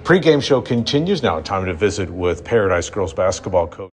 Pre-game show continues now. Time to visit with Paradise girls basketball coach.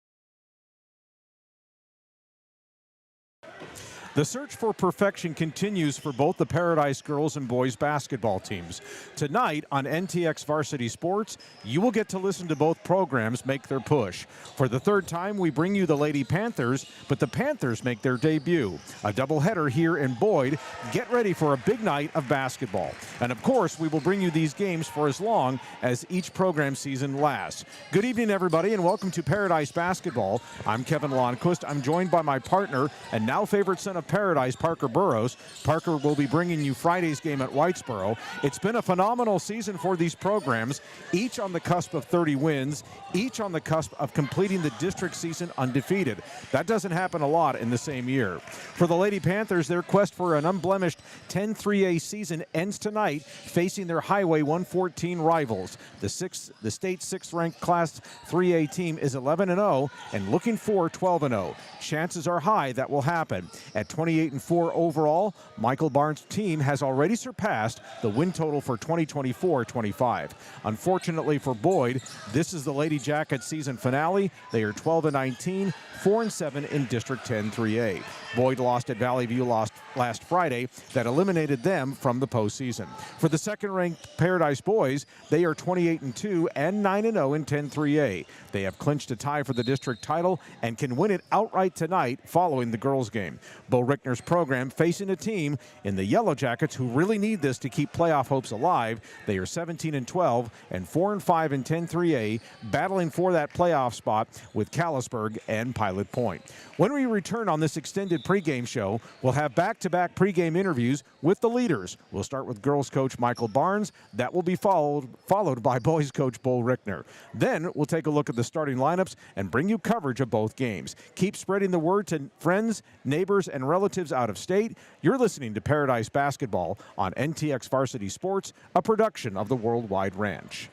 The search for perfection continues for both the Paradise girls and boys basketball teams. Tonight on NTX Varsity Sports, you will get to listen to both programs make their push. For the third time, we bring you the Lady Panthers, but the Panthers make their debut. A doubleheader here in Boyd. Get ready for a big night of basketball. And of course, we will bring you these games for as long as each program season lasts. Good evening, everybody, and welcome to Paradise Basketball. I'm Kevin Lonnquist. I'm joined by my partner and now favorite son of Paradise, Parker Burrows. Parker will be bringing you Friday's game at Whitesboro. It's been a phenomenal season for these programs, each on the cusp of 30 wins, each on the cusp of completing the district season undefeated. That doesn't happen a lot in the same year. For the Lady Panthers, their quest for an unblemished 10-3A season ends tonight, facing their Highway 114 rivals. The state's sixth-ranked Class 3A team is 11-0 and looking for 12-0. Chances are high that will happen. At 28-4 overall, Michael Barnes' team has already surpassed the win total for 2024-25. Unfortunately for Boyd, this is the Lady Jackets season finale. They are 12-19, 4-7 in District 10 3A. Boyd lost at Valley View last Friday. That eliminated them from the postseason. For the second-ranked Paradise boys, they are 28-2 and 9-0 in 10 3A. They have clinched a tie for the district title and can win it outright tonight following the girls' game. Bo Rickner's program facing a team in the Yellow Jackets who really need this to keep playoff hopes alive. They are 17-12 and 4-5 in 10 3A, battling for that playoff spot with Callisburg and Pilot Point. When we return on this extended pregame show, we'll have back-to-back pregame interviews with the leaders. We'll start with girls coach Michael Barnes. That will be followed by boys coach Bo Rickner. Then we'll take a look at the starting lineups and bring you coverage of both games. Keep spreading the word to friends, neighbors, and relatives out of state. You're listening to Paradise Basketball on NTX Varsity Sports, a production of the Worldwide Ranch.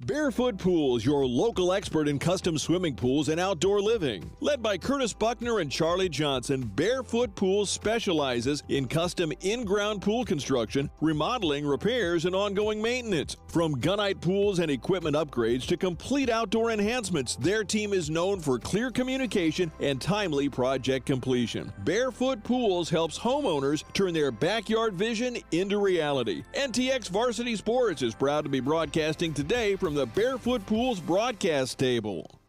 Barefoot Pools, your local expert in custom swimming pools and outdoor living. Led by Curtis Buckner and Charlie Johnson, Barefoot Pools specializes in custom in-ground pool construction, remodeling, repairs, and ongoing maintenance. From gunite pools and equipment upgrades to complete outdoor enhancements, their team is known for clear communication and timely project completion. Barefoot Pools helps homeowners turn their backyard vision into reality. NTX Varsity Sports is proud to be broadcasting today from the Barefoot Pools broadcast table.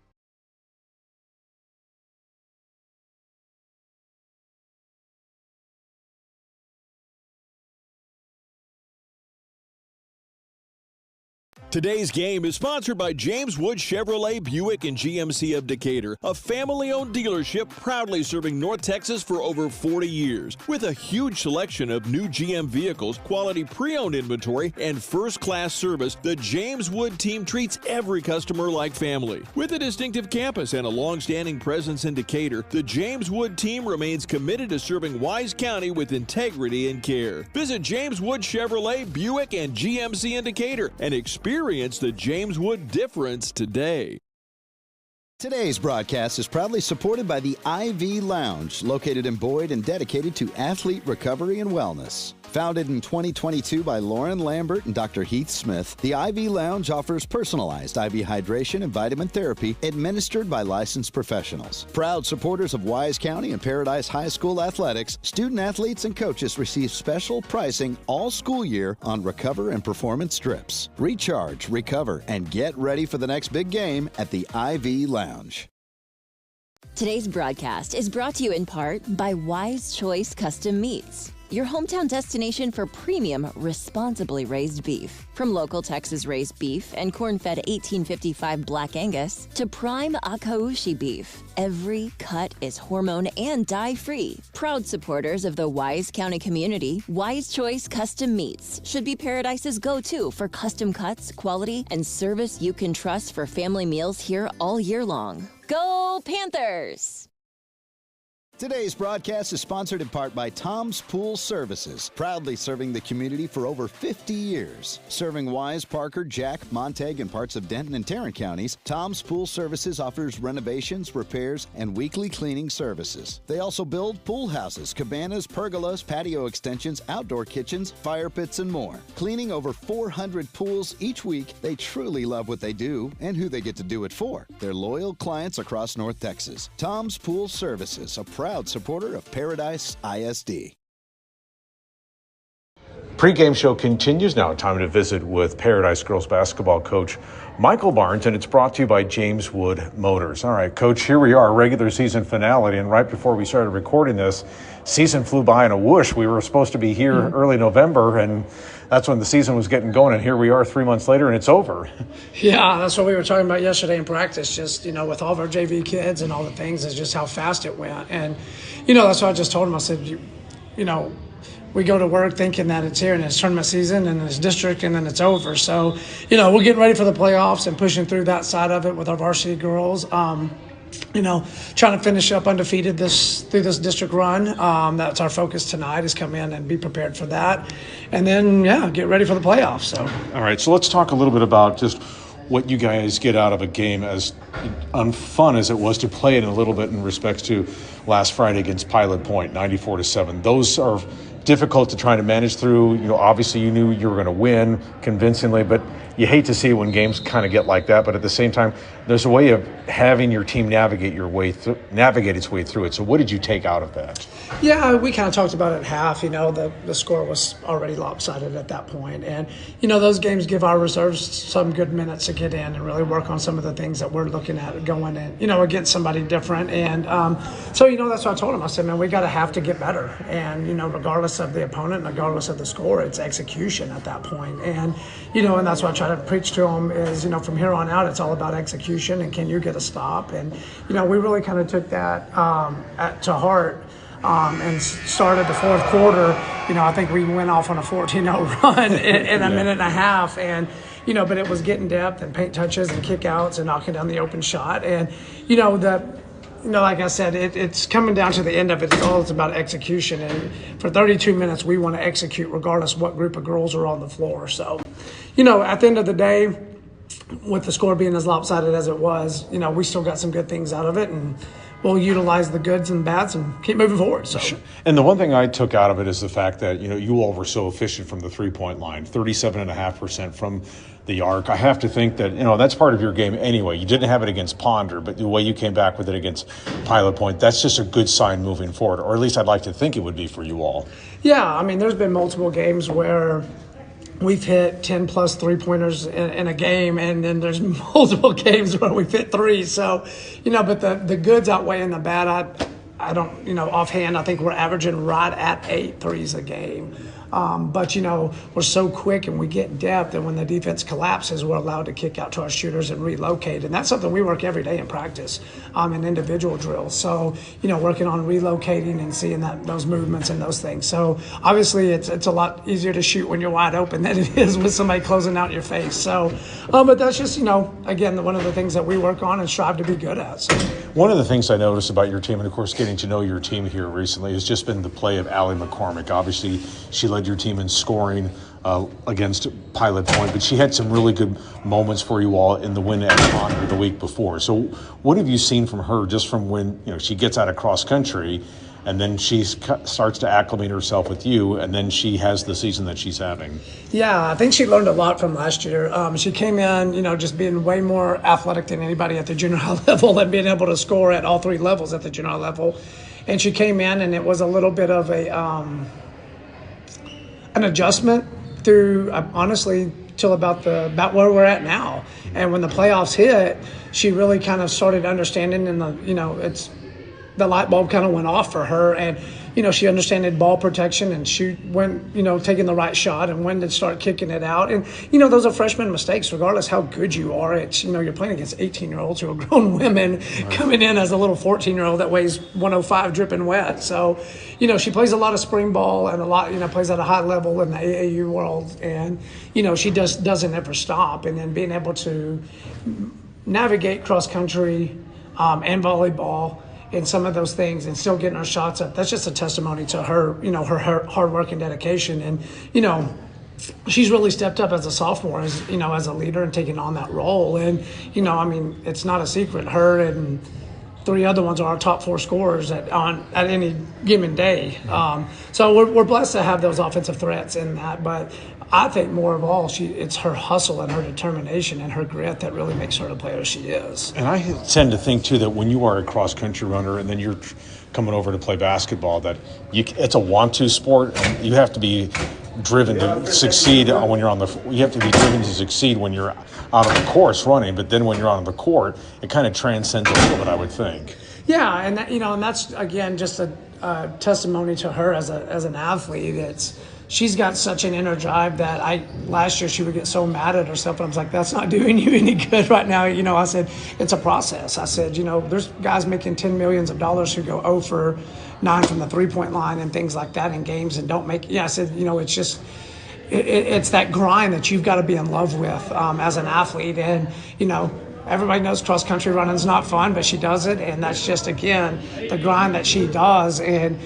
Today's game is sponsored by James Wood Chevrolet Buick and GMC of Decatur, a family-owned dealership proudly serving North Texas for over 40 years. With a huge selection of new GM vehicles, quality pre-owned inventory, and first-class service, the James Wood team treats every customer like family. With a distinctive campus and a long-standing presence in Decatur, the James Wood team remains committed to serving Wise County with integrity and care. Visit James Wood Chevrolet Buick and GMC in Decatur and experience the James Wood difference today. Today's broadcast is proudly supported by the IV Lounge, located in Boyd and dedicated to athlete recovery and wellness. Founded in 2022 by Lauren Lambert and Dr. Heath Smith, the IV Lounge offers personalized IV hydration and vitamin therapy administered by licensed professionals. Proud supporters of Wise County and Paradise High School athletics, student athletes and coaches receive special pricing all school year on Recover and Performance strips. Recharge, recover, and get ready for the next big game at the IV Lounge. Today's broadcast is brought to you in part by Wise Choice Custom Meats, your hometown destination for premium, responsibly raised beef. From local Texas-raised beef and corn-fed 1855 Black Angus to prime Akaushi beef, every cut is hormone and dye-free. Proud supporters of the Wise County community, Wise Choice Custom Meats should be Paradise's go-to for custom cuts, quality, and service you can trust for family meals here all year long. Go Panthers! Today's broadcast is sponsored in part by Tom's Pool Services, proudly serving the community for over 50 years. Serving Wise, Parker, Jack, Montague, and parts of Denton and Tarrant counties, Tom's Pool Services offers renovations, repairs, and weekly cleaning services. They also build pool houses, cabanas, pergolas, patio extensions, outdoor kitchens, fire pits, and more. Cleaning over 400 pools each week, they truly love what they do and who they get to do it for. They're loyal clients across North Texas. Tom's Pool Services, a proud supporter of Paradise ISD. Pre-game show continues now. Time to visit with Paradise girls basketball coach Michael Barnes, and it's brought to you by James Wood Motors. All right, Coach, here we are, regular season finale, and right before we started recording this, season flew by in a whoosh. We were supposed to be here early November, and that's when the season was getting going, and here we are 3 months later, and it's over. Yeah, that's what we were talking about yesterday in practice, just, with all of our JV kids and all the things, is just how fast it went. And, that's what I just told him. I said, we go to work thinking that it's here and it's tournament season and it's district and then it's over. So, we're getting ready for the playoffs and pushing through that side of it with our varsity girls. Trying to finish up undefeated through this district run. That's our focus tonight, is come in and be prepared for that. And then, get ready for the playoffs. So. All right, so let's talk a little bit about just what you guys get out of a game, as unfun as it was to play it in a little bit in respects to last Friday against Pilot Point, 94-7. Those are difficult to try to manage through. Obviously you knew you were going to win convincingly, but you hate to see it when games kind of get like that. But at the same time, there's a way of having your team navigate its way through it. So what did you take out of that? Yeah, we kind of talked about it at half. The score was already lopsided at that point. And, those games give our reserves some good minutes to get in and really work on some of the things that we're looking at going in, against somebody different. And so, that's what I told him. I said, man, we got to have to get better. And, regardless of the opponent, regardless of the score, it's execution at that point. And, and that's what I try to preach to him is, from here on out, it's all about execution and can you get a stop? And, we really kind of took that to heart. And started the fourth quarter, I think we went off on a 14-0 run in a minute and a half. And, but it was getting depth and paint touches and kickouts and knocking down the open shot. And, like I said, it's coming down to the end of it. It's about execution. And for 32 minutes, we want to execute regardless what group of girls are on the floor. So, at the end of the day, with the score being as lopsided as it was, we still got some good things out of it. And we'll utilize the goods and bads and keep moving forward. So. And the one thing I took out of it is the fact that, you all were so efficient from the three-point line, 37.5% from the arc. I have to think that, that's part of your game anyway. You didn't have it against Ponder, but the way you came back with it against Pilot Point, that's just a good sign moving forward, or at least I'd like to think it would be for you all. Yeah, there's been multiple games where we've hit 10-plus three-pointers in a game, and then there's multiple games where we've hit three. So, but the goods outweighing the bad. I don't, offhand, I think we're averaging right at 8 threes a game. But, we're so quick and we get depth, and when the defense collapses, we're allowed to kick out to our shooters and relocate. And that's something we work every day in practice, in individual drills. So, working on relocating and seeing those movements and those things. So, obviously, it's a lot easier to shoot when you're wide open than it is with somebody closing out your face. So, but that's just, again, one of the things that we work on and strive to be good at. So. One of the things I noticed about your team, and of course getting to know your team here recently, has just been the play of Allie McCormick. Obviously, she led your team in scoring against Pilot Point, but she had some really good moments for you all in the win at Ponder the week before. So what have you seen from her just from when she gets out of cross country and then she starts to acclimate herself with you, and then she has the season that she's having? Yeah, I think she learned a lot from last year. She came in, just being way more athletic than anybody at the junior high level and being able to score at all three levels at the junior high level. And she came in, and it was a little bit of an adjustment through, honestly, till about where we're at now. And when the playoffs hit, she really kind of started understanding, and the light bulb kind of went off for her, and she understood ball protection and shoot when taking the right shot and when to start kicking it out. And those are freshman mistakes, regardless how good you are. It's you're playing against 18-year-olds who are grown women coming in as a little 14-year-old that weighs 105 dripping wet. So she plays a lot of spring ball and a lot plays at a high level in the AAU world, and she just doesn't ever stop. And then being able to navigate cross country and volleyball in some of those things and still getting her shots up. That's just a testimony to her, her hard work and dedication. And, she's really stepped up as a sophomore, as a leader and taking on that role. And, it's not a secret. Her and 3 other ones are our top 4 scorers at any given day. So we're blessed to have those offensive threats in that. But I think more of all, it's her hustle and her determination and her grit that really makes her the player she is. And I tend to think, too, that when you are a cross-country runner and then you're coming over to play basketball, that it's a want-to sport, and you have to be driven to succeed when you're you have to be driven to succeed when you're out on the course running, but then when you're on the court, it kind of transcends a little bit, I would think. Yeah, and and that's again just a testimony to her as an athlete. She's got such an inner drive that last year she would get so mad at herself, and I was like, that's not doing you any good right now. I said, it's a process. I said, there's guys making $10 million who go 0 for 9 from the 3-point line and things like that in games and don't make. Yeah, I said, it's just. It's that grind that you've got to be in love with as an athlete. And, everybody knows cross-country running is not fun, but she does it. And that's just, again, the grind that she does. And,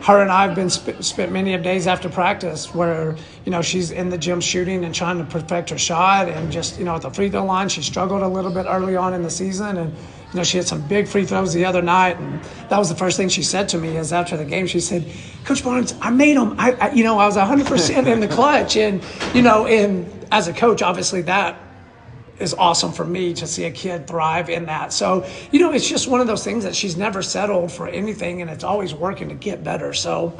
her and I have been spent many of days after practice where, she's in the gym shooting and trying to perfect her shot. And just, at the free throw line, she struggled a little bit early on in the season. And, she had some big free throws the other night, and that was the first thing she said to me is after the game. She said, Coach Barnes, I made them. I was 100% in the clutch. And, and as a coach, obviously that is awesome for me to see a kid thrive in that. So, it's just one of those things that she's never settled for anything, and it's always working to get better. So,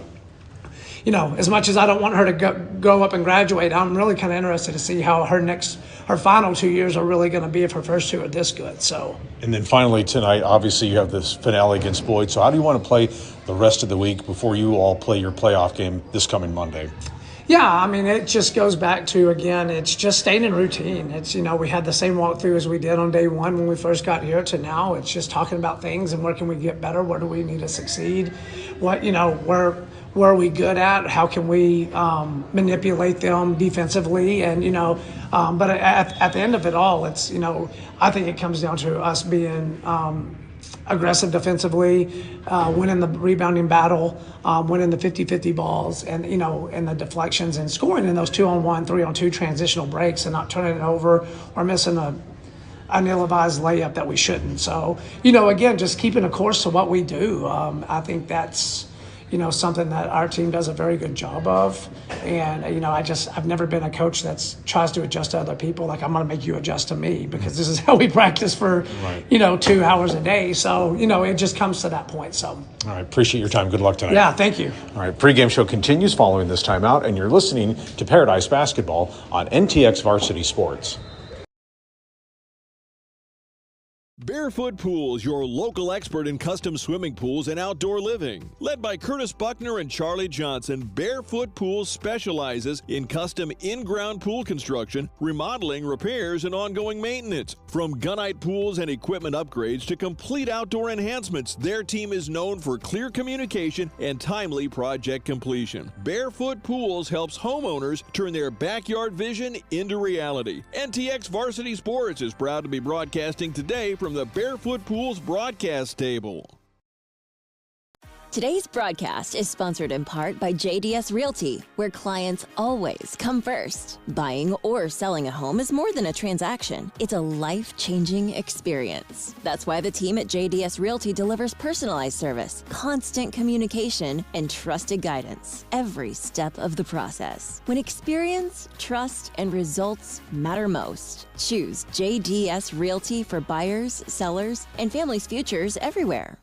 as much as I don't want her to go up and graduate, I'm really kind of interested to see how her final 2 years are really going to be if her first 2 are this good. So. And then finally tonight, obviously you have this finale against Boyd. So how do you want to play the rest of the week before you all play your playoff game this coming Monday? Yeah, it just goes back to, again, it's just staying in routine. It's, we had the same walkthrough as we did on day 1 when we first got here to now. It's just talking about things and where can we get better? Where do we need to succeed? What, where are we good at? How can we manipulate them defensively? And, but at the end of it all, it's, I think it comes down to us being aggressive defensively, winning the rebounding battle, winning the 50-50 balls, and and the deflections and scoring in those 2-on-1, 3-on-2 transitional breaks and not turning it over or missing an ill-advised layup that we shouldn't. So again, just keeping a course to what we do. I think that's something that our team does a very good job of. And, I've never been a coach that tries to adjust to other people. Like, I'm going to make you adjust to me because this is how we practice for, 2 hours a day. So, it just comes to that point. So. All right. Appreciate your time. Good luck tonight. Yeah, thank you. All right. Pregame show continues following this timeout, and you're listening to Paradise Basketball on NTX Varsity Sports. Barefoot Pools, your local expert in custom swimming pools and outdoor living. Led by Curtis Buckner and Charlie Johnson, Barefoot Pools specializes in custom in-ground pool construction, remodeling, repairs, and ongoing maintenance. From gunite pools and equipment upgrades to complete outdoor enhancements, their team is known for clear communication and timely project completion. Barefoot Pools helps homeowners turn their backyard vision into reality. NTX Varsity Sports is proud to be broadcasting today from the Barefoot Pools broadcast table. Today's broadcast is sponsored in part by JDS Realty, where clients always come first. Buying or selling a home is more than a transaction. It's a life-changing experience. That's why the team at JDS Realty delivers personalized service, constant communication, and trusted guidance every step of the process. When experience, trust, and results matter most, choose JDS Realty for buyers, sellers, and families' futures everywhere.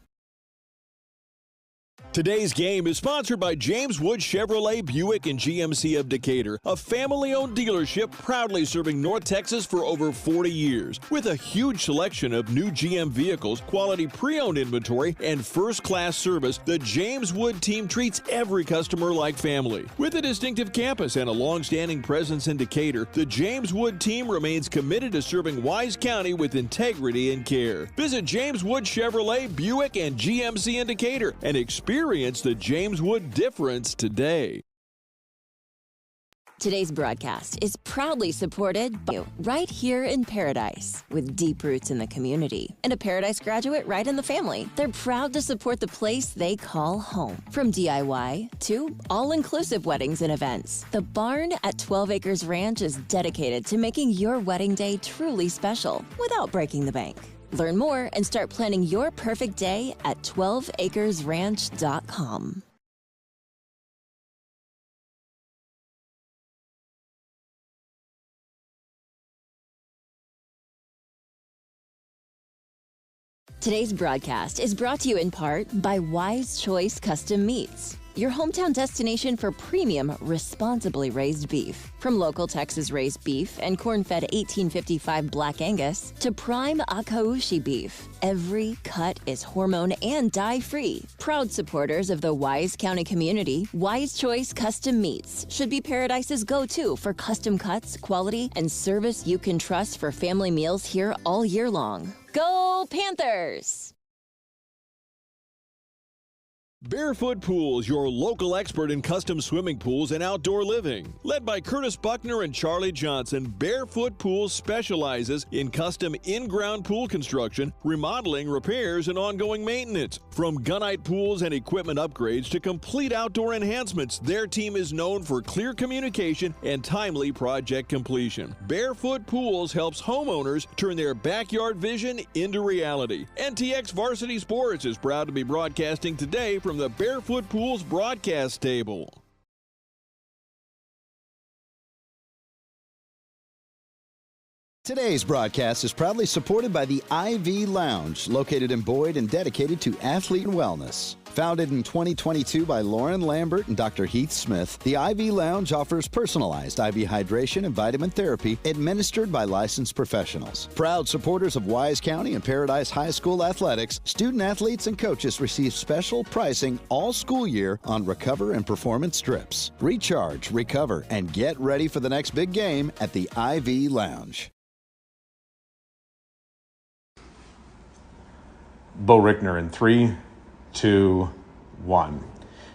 Today's game is sponsored by James Wood Chevrolet Buick and GMC of Decatur, a family-owned dealership proudly serving North Texas for over 40 years. With a huge selection of new GM vehicles, quality pre-owned inventory, and first-class service, the James Wood team treats every customer like family. With a distinctive campus and a long-standing presence in Decatur, the James Wood team remains committed to serving Wise County with integrity and care. Visit James Wood Chevrolet Buick and GMC in Decatur and experience the James Wood difference today. Today's broadcast is proudly supported by you right here in Paradise. With deep roots in the community and a Paradise graduate right in the family, they're proud to support the place they call home. From DIY to all-inclusive weddings and events, the Barn at 12 Acres Ranch is dedicated to making your wedding day truly special without breaking the bank. Learn more and start planning your perfect day at 12acresranch.com. Today's broadcast is brought to you in part by Wise Choice Custom Meats, your hometown destination for premium, responsibly raised beef. From local Texas-raised beef and corn-fed 1855 Black Angus to prime Akaushi beef, every cut is hormone and dye-free. Proud supporters of the Wise County community, Wise Choice Custom Meats should be Paradise's go-to for custom cuts, quality, and service you can trust for family meals here all year long. Go Panthers! Barefoot Pools, your local expert in custom swimming pools and outdoor living. Led by Curtis Buckner and Charlie Johnson, Barefoot Pools specializes in custom in-ground pool construction, remodeling, repairs, and ongoing maintenance. From gunite pools and equipment upgrades to complete outdoor enhancements, their team is known for clear communication and timely project completion. Barefoot Pools helps homeowners turn their backyard vision into reality. NTX Varsity Sports is proud to be broadcasting today from the Barefoot Pools broadcast table. Today's broadcast is proudly supported by the IV Lounge, located in Boyd and dedicated to athlete wellness. Founded in 2022 by Lauren Lambert and Dr. Heath Smith, the IV Lounge offers personalized IV hydration and vitamin therapy administered by licensed professionals. Proud supporters of Wise County and Paradise High School athletics, student athletes and coaches receive special pricing all school year on Recover and Performance strips. Recharge, recover, and get ready for the next big game at the IV Lounge. Bo Rickner in 3, 2, 1.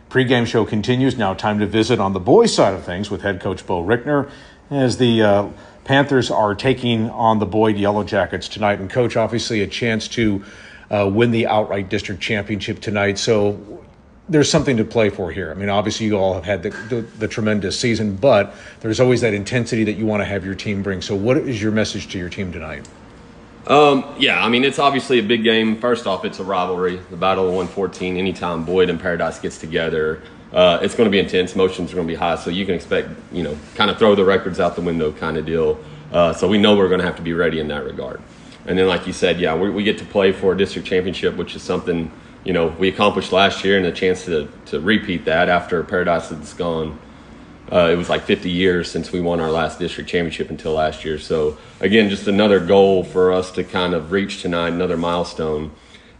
Pre-game show continues. Now time to visit on the boys' side of things with head coach Bo Rickner as the Panthers are taking on the Boyd Yellow Jackets tonight. And coach, obviously a chance to win the outright district championship tonight. So there's something to play for here. I mean, obviously you all have had the tremendous season, but there's always that intensity that you want to have your team bring. So what is your message to your team tonight? Yeah, I mean, it's obviously a big game. First off, it's a rivalry, the Battle of 114. Anytime Boyd and Paradise gets together, it's going to be intense. Emotions are going to be high, so you can expect, kind of throw the records out the window kind of deal. So we know we're going to have to be ready in that regard. And then, like you said, yeah, we get to play for a district championship, which is something, we accomplished last year, and a chance to repeat that after Paradise has gone. It was like 50 years since we won our last district championship until last year. So, again, just another goal for us to kind of reach tonight, another milestone.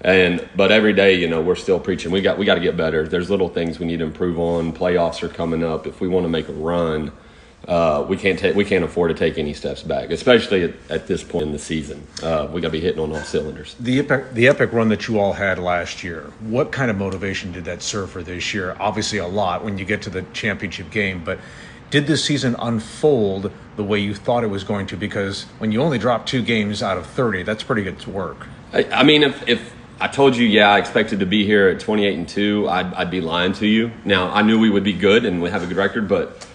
But every day, we're still preaching. We got to get better. There's little things we need to improve on. Playoffs are coming up. If we want to make a run, we can't afford to take any steps back, especially at this point in the season. We got to be hitting on all cylinders. The epic run that you all had last year, what kind of motivation did that serve for this year? Obviously a lot when you get to the championship game, but did this season unfold the way you thought it was going to? Because when you only drop 2 games out of 30, that's pretty good work. I mean, if I told you, I expected to be here at 28-2, I'd be lying to you. Now, I knew we would be good and we have a good record, but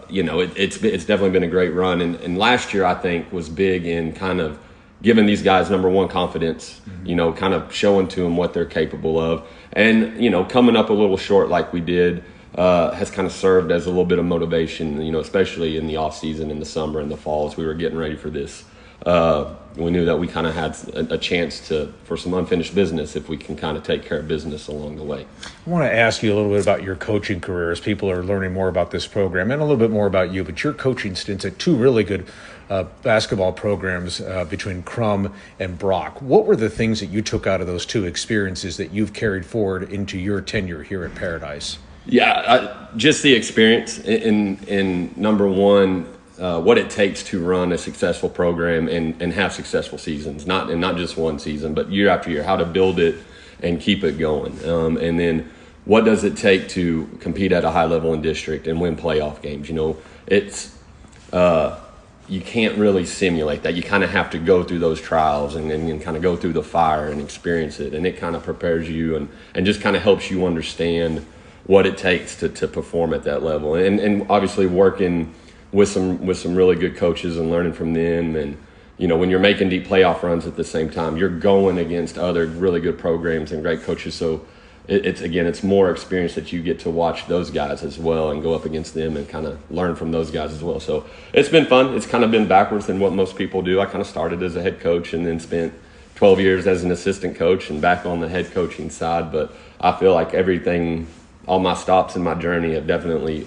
it's definitely been a great run. And last year, I think, was big in kind of giving these guys, number one, confidence, kind of showing to them what they're capable of. And, coming up a little short like we did has kind of served as a little bit of motivation, especially in the off season, in the summer and the fall as we were getting ready for this. We knew that we kind of had a chance for some unfinished business if we can kind of take care of business along the way. I want to ask you a little bit about your coaching career as people are learning more about this program and a little bit more about you, but your coaching stints at 2 really good basketball programs between Crum and Brock. What were the things that you took out of those 2 experiences that you've carried forward into your tenure here at Paradise? Yeah, just the experience in number one, what it takes to run a successful program and have successful seasons, not just one season, but year after year, how to build it and keep it going. And then what does it take to compete at a high level in district and win playoff games? It's you can't really simulate that. You kind of have to go through those trials and kind of go through the fire and experience it. And it kind of prepares you and just kind of helps you understand what it takes to perform at that level. And obviously working with some really good coaches and learning from them. And, when you're making deep playoff runs at the same time, you're going against other really good programs and great coaches. So it's more experience that you get to watch those guys as well and go up against them and kind of learn from those guys as well. So it's been fun. It's kind of been backwards than what most people do. I kind of started as a head coach and then spent 12 years as an assistant coach and back on the head coaching side. But I feel like all my stops in my journey have definitely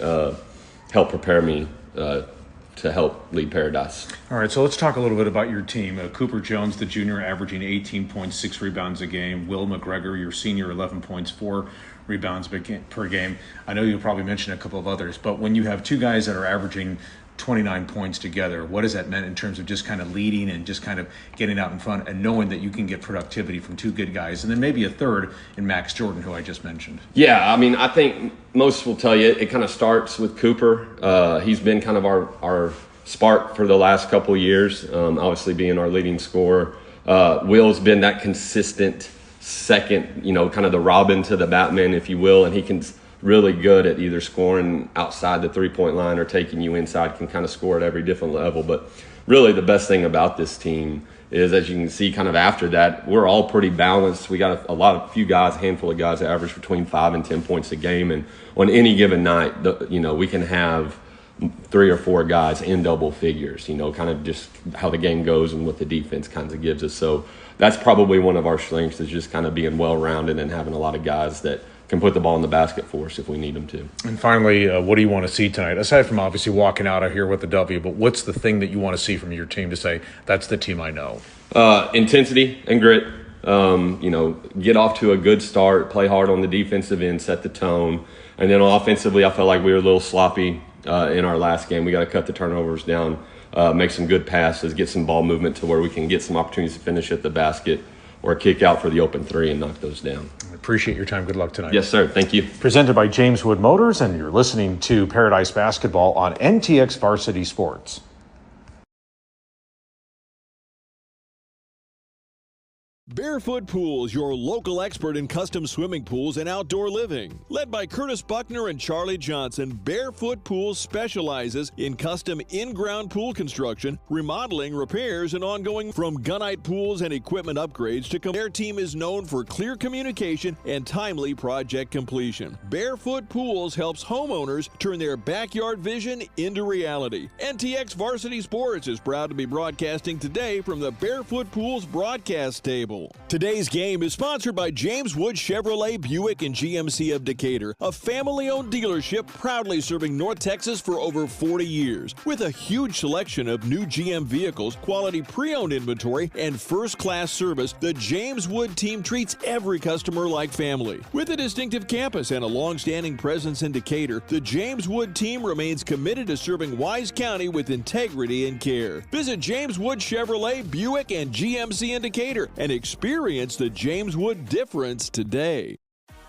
helped prepare me to help lead Paradise. All right, so let's talk a little bit about your team. Cooper Jones, the junior, averaging 18.6 rebounds a game. Will McGregor, your senior, 11 points, 4 rebounds per game. I know you'll probably mention a couple of others, but when you have two guys that are averaging 29 points together, what has that meant in terms of just kind of leading and just kind of getting out in front and knowing that you can get productivity from two good guys, and then maybe a third in Max Jordan, who I just mentioned? Yeah, I mean, I think most will tell you it kind of starts with Cooper. He's been kind of our spark for the last couple of years, obviously being our leading scorer. Will's been that consistent second, kind of the Robin to the Batman, if you will, and he can really good at either scoring outside the three-point line or taking you inside, can kind of score at every different level. But really the best thing about this team is, as you can see kind of after that, we're all pretty balanced. We got a handful of guys that average between 5 and 10 points a game. And on any given night, we can have 3 or 4 guys in double figures, kind of just how the game goes and what the defense kind of gives us. So that's probably one of our strengths, is just kind of being well-rounded and having a lot of guys that can put the ball in the basket for us if we need them to. And finally, what do you want to see tonight? Aside from obviously walking out of here with a W, but what's the thing that you want to see from your team to say, that's the team I know? Intensity and grit. Get off to a good start, play hard on the defensive end, set the tone. And then offensively, I felt like we were a little sloppy in our last game. We got to cut the turnovers down, make some good passes, get some ball movement to where we can get some opportunities to finish at the basket or kick out for the open three and knock those down. I appreciate your time. Good luck tonight. Yes, sir. Thank you. Presented by James Wood Motors, and you're listening to Paradise Basketball on NTX Varsity Sports. Barefoot Pools, your local expert in custom swimming pools and outdoor living. Led by Curtis Buckner and Charlie Johnson, Barefoot Pools specializes in custom in-ground pool construction, remodeling, repairs, and ongoing from gunite pools and equipment upgrades to their team is known for clear communication and timely project completion. Barefoot Pools helps homeowners turn their backyard vision into reality. NTX Varsity Sports is proud to be broadcasting today from the Barefoot Pools broadcast table. Today's game is sponsored by James Wood Chevrolet Buick and GMC of Decatur, a family-owned dealership proudly serving North Texas for over 40 years. With a huge selection of new GM vehicles, quality pre-owned inventory, and first-class service, the James Wood team treats every customer like family. With a distinctive campus and a long-standing presence in Decatur, the James Wood team remains committed to serving Wise County with integrity and care. Visit James Wood Chevrolet Buick and GMC in Decatur and experience the James Wood difference today.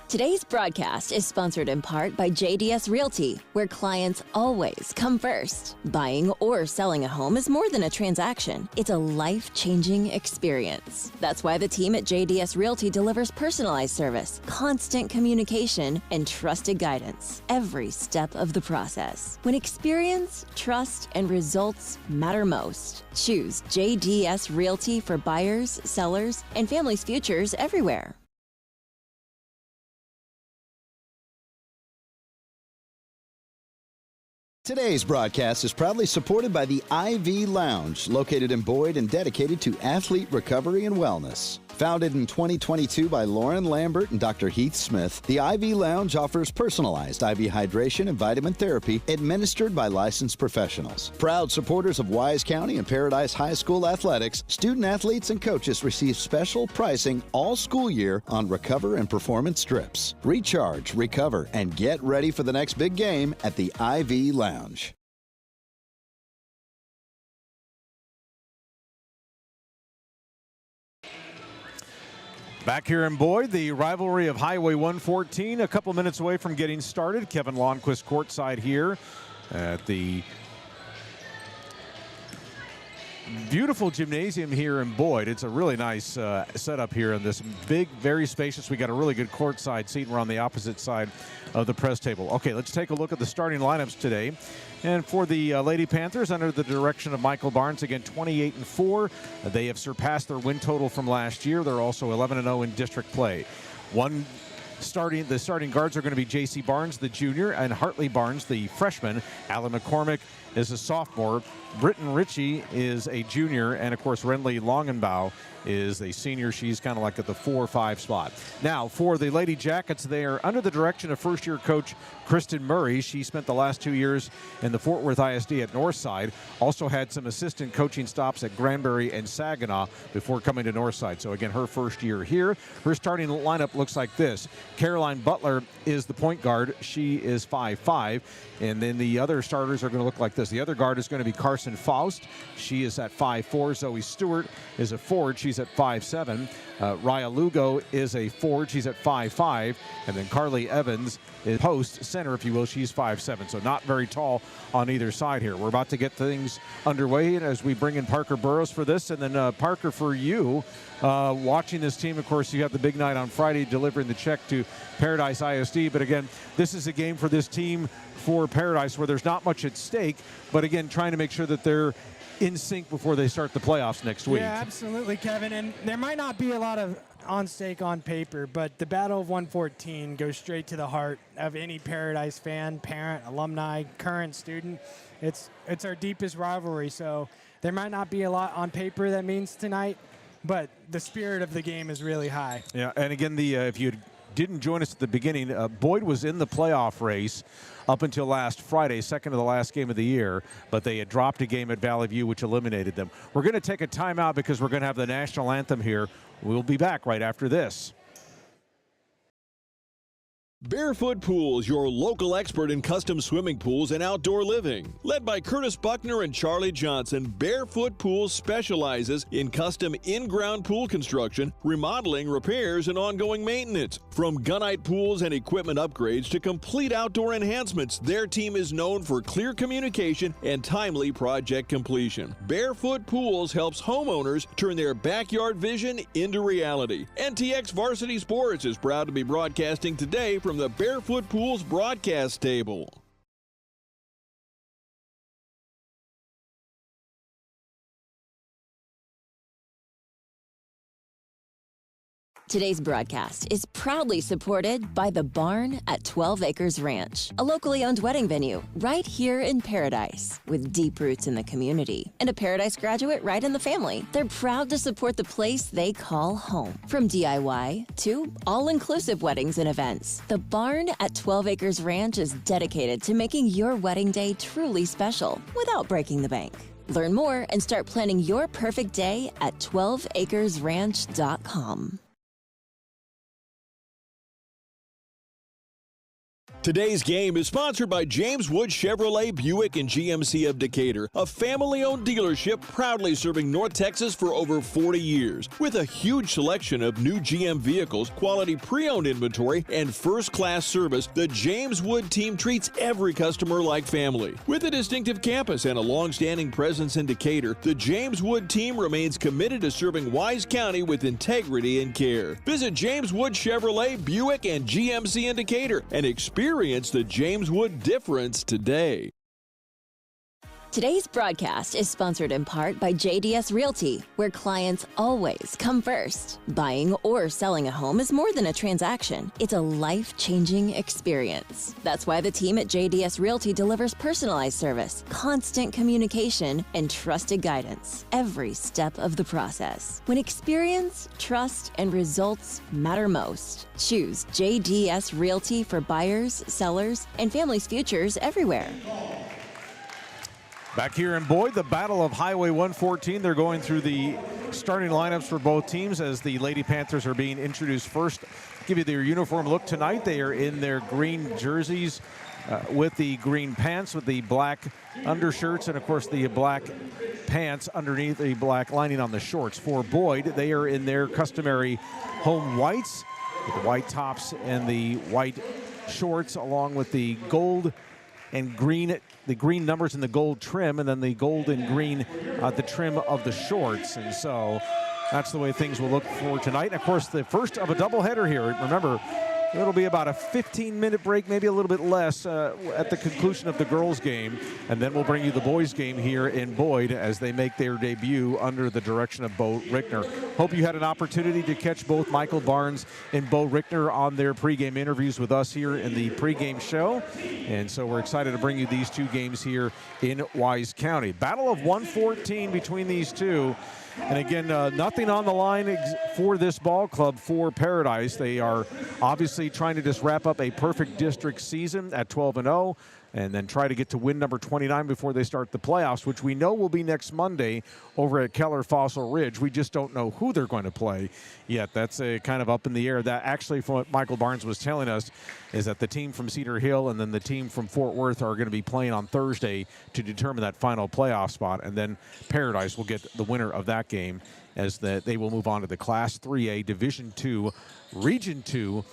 Today's broadcast is sponsored in part by JDS Realty, where clients always come first. Buying or selling a home is more than a transaction. It's a life-changing experience. That's why the team at JDS Realty delivers personalized service, constant communication, and trusted guidance every step of the process. When experience, trust, and results matter most, choose JDS Realty for buyers, sellers, and families' futures everywhere. Today's broadcast is proudly supported by the IV Lounge, located in Boyd and dedicated to athlete recovery and wellness. Founded in 2022 by Lauren Lambert and Dr. Heath Smith, the IV Lounge offers personalized IV hydration and vitamin therapy administered by licensed professionals. Proud supporters of Wise County and Paradise High School athletics, student athletes and coaches receive special pricing all school year on Recover and Performance strips. Recharge, recover, and get ready for the next big game at the IV Lounge. Back here in Boyd, the rivalry of Highway 114, a couple minutes away from getting started. Kevin Lonnquist courtside here at the beautiful gymnasium here in Boyd. It's a really nice setup here in this big, very spacious. We got a really good courtside seat. We're on the opposite side of the press table. Okay, let's take a look at the starting lineups today. And for the Lady Panthers, under the direction of Michael Barnes, again 28-4. They have surpassed their win total from last year. They're also 11-0 in district play. The starting guards are going to be J.C. Barnes, the junior, and Hartley Barnes, the freshman. Alan McCormick is a sophomore. Britton Ritchie is a junior, and of course Renly Longenbau is a senior. She's kind of like at the 4-5 spot. Now for the Lady Jackets, they are under the direction of first-year coach Kristen Murray. She spent the last 2 years in the Fort Worth ISD at Northside. Also had some assistant coaching stops at Granbury and Saginaw before coming to Northside. So again, her first year here. Her starting lineup looks like this. Caroline Butler is the point guard. She is 5'5", and then the other starters are going to look like this. The other guard is going to be Carson Faust. She is at 5'4". Zoe Stewart is a forward. She's at 5'7". Raya Lugo is a forward. She's at 5'5". And then Carly Evans is post center, if you will. She's 5'7". So not very tall on either side here. We're about to get things underway as we bring in Parker Burrows for this. And then Parker, for you, watching this team, of course, you have the big night on Friday, delivering the check to Paradise ISD. But again, this is a game for this team for Paradise where there's not much at stake, but again, trying to make sure that they're in sync before they start the playoffs next week. Yeah, absolutely, Kevin. And there might not be a lot of on stake on paper, but the Battle of 114 goes straight to the heart of any Paradise fan, parent, alumni, current student. It's our deepest rivalry, so there might not be a lot on paper that means tonight, but the spirit of the game is really high. Yeah, and again, if you didn't join us at the beginning, Boyd was in the playoff race up until last Friday, second to the last game of the year, but they had dropped a game at Valley View, which eliminated them. We're going to take a timeout because we're going to have the national anthem here. We'll be back right after this. Barefoot Pools, your local expert in custom swimming pools and outdoor living. Led by Curtis Buckner and Charlie Johnson, Barefoot Pools specializes in custom in-ground pool construction, remodeling, repairs, and ongoing maintenance. From gunite pools and equipment upgrades to complete outdoor enhancements, their team is known for clear communication and timely project completion. Barefoot Pools helps homeowners turn their backyard vision into reality. NTX Varsity Sports is proud to be broadcasting today from the Barefoot Pools broadcast table. Today's broadcast is proudly supported by The Barn at 12 Acres Ranch, a locally owned wedding venue right here in Paradise with deep roots in the community and a Paradise graduate right in the family. They're proud to support the place they call home. From DIY to all-inclusive weddings and events, The Barn at 12 Acres Ranch is dedicated to making your wedding day truly special without breaking the bank. Learn more and start planning your perfect day at 12acresranch.com. Today's game is sponsored by James Wood Chevrolet Buick and GMC of Decatur, a family-owned dealership proudly serving North Texas for over 40 years. With a huge selection of new GM vehicles, quality pre-owned inventory, and first-class service, the James Wood team treats every customer like family. With a distinctive campus and a long-standing presence in Decatur, the James Wood team remains committed to serving Wise County with integrity and care. Visit James Wood Chevrolet Buick and GMC in Decatur and experience the James Wood difference today. Today's broadcast is sponsored in part by JDS Realty, where clients always come first. Buying or selling a home is more than a transaction. It's a life-changing experience. That's why the team at JDS Realty delivers personalized service, constant communication, and trusted guidance every step of the process. When experience, trust, and results matter most, choose JDS Realty for buyers, sellers, and families' futures everywhere. Back here in Boyd, the Battle of Highway 114. They're going through the starting lineups for both teams as the Lady Panthers are being introduced first. Give you their uniform look tonight. They are in their green jerseys with the green pants, with the black undershirts, and of course the black pants underneath the black lining on the shorts. For Boyd, they are in their customary home whites with the white tops and the white shorts, along with the gold and green, the green numbers and the gold trim, and then the gold and green the trim of the shorts. And so that's the way things will look for tonight. And of course, the first of a doubleheader here. Remember, it'll be about a 15-minute break, maybe a little bit less, at the conclusion of the girls' game. And then we'll bring you the boys' game here in Boyd as they make their debut under the direction of Bo Rickner. Hope you had an opportunity to catch both Michael Barnes and Bo Rickner on their pregame interviews with us here in the pregame show. And so we're excited to bring you these two games here in Wise County. Battle of 114 between these two. And again, nothing on the line for this ball club for Paradise. They are obviously trying to just wrap up a perfect district season at 12-0 and then try to get to win number 29 before they start the playoffs, which we know will be next Monday over at Keller Fossil Ridge. We just don't know who they're going to play yet. That's kind of up in the air. That actually, from what Michael Barnes was telling us, is that the team from Cedar Hill and then the team from Fort Worth are going to be playing on Thursday to determine that final playoff spot, and then Paradise will get the winner of that game as they will move on to the Class 3A Division II Region 2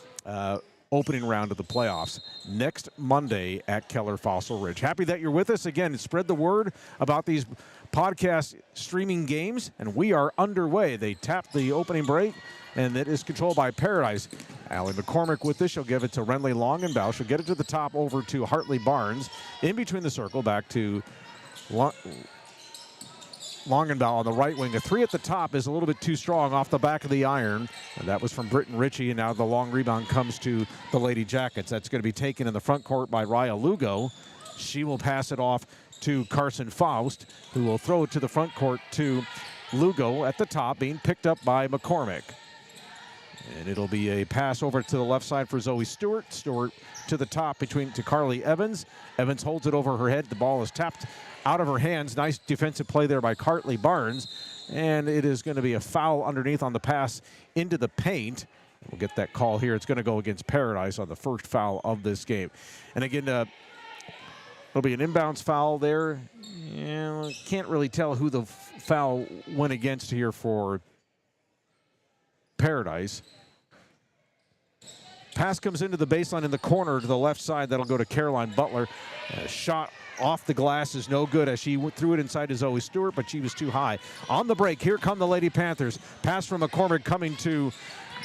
opening round of the playoffs next Monday at Keller Fossil Ridge. Happy that you're with us. Again, spread the word about these podcast streaming games, and we are underway. They tapped the opening break, and it is controlled by Paradise. Allie McCormick with this. She'll give it to Renly Longenbaugh. She'll get it to the top over to Hartley Barnes. In between the circle, back to Longenbaugh on the right wing. A three at the top is a little bit too strong off the back of the iron. And that was from Britton Ritchie, and now the long rebound comes to the Lady Jackets. That's going to be taken in the front court by Raya Lugo. She will pass it off to Carson Faust, who will throw it to the front court to Lugo at the top, being picked up by McCormick. And it'll be a pass over to the left side for Zoe Stewart. Stewart to the top to Carly Evans. Evans holds it over her head. The ball is tapped out of her hands. Nice defensive play there by Hartley Barnes. And it is going to be a foul underneath on the pass into the paint. We'll get that call here. It's going to go against Paradise on the first foul of this game. And again, it'll be an inbounds foul there. Yeah, can't really tell who the foul went against here for Paradise. Pass comes into the baseline in the corner to the left side. That'll go to Caroline Butler. Shot off the glass is no good as she threw it inside to Zoe Stewart, but she was too high. On the break, here come the Lady Panthers. Pass from McCormick coming to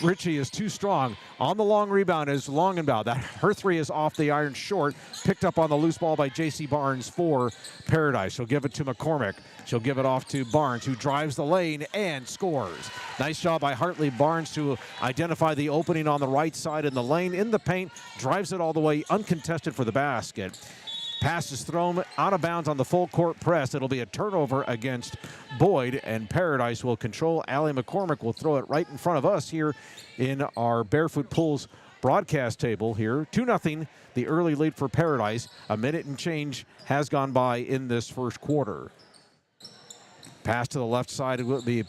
Ritchie is too strong. On the long rebound is Longenbaugh. Her three is off the iron short. Picked up on the loose ball by J.C. Barnes for Paradise. She'll give it to McCormick. She'll give it off to Barnes, who drives the lane and scores. Nice job by Hartley Barnes to identify the opening on the right side in the lane. In the paint, drives it all the way uncontested for the basket. Pass is thrown out of bounds on the full court press. It'll be a turnover against Boyd, and Paradise will control. Allie McCormick will throw it right in front of us here in our Barefoot Pools broadcast table here. 2-0, the early lead for Paradise. A minute and change has gone by in this first quarter. Pass to the left side. It will be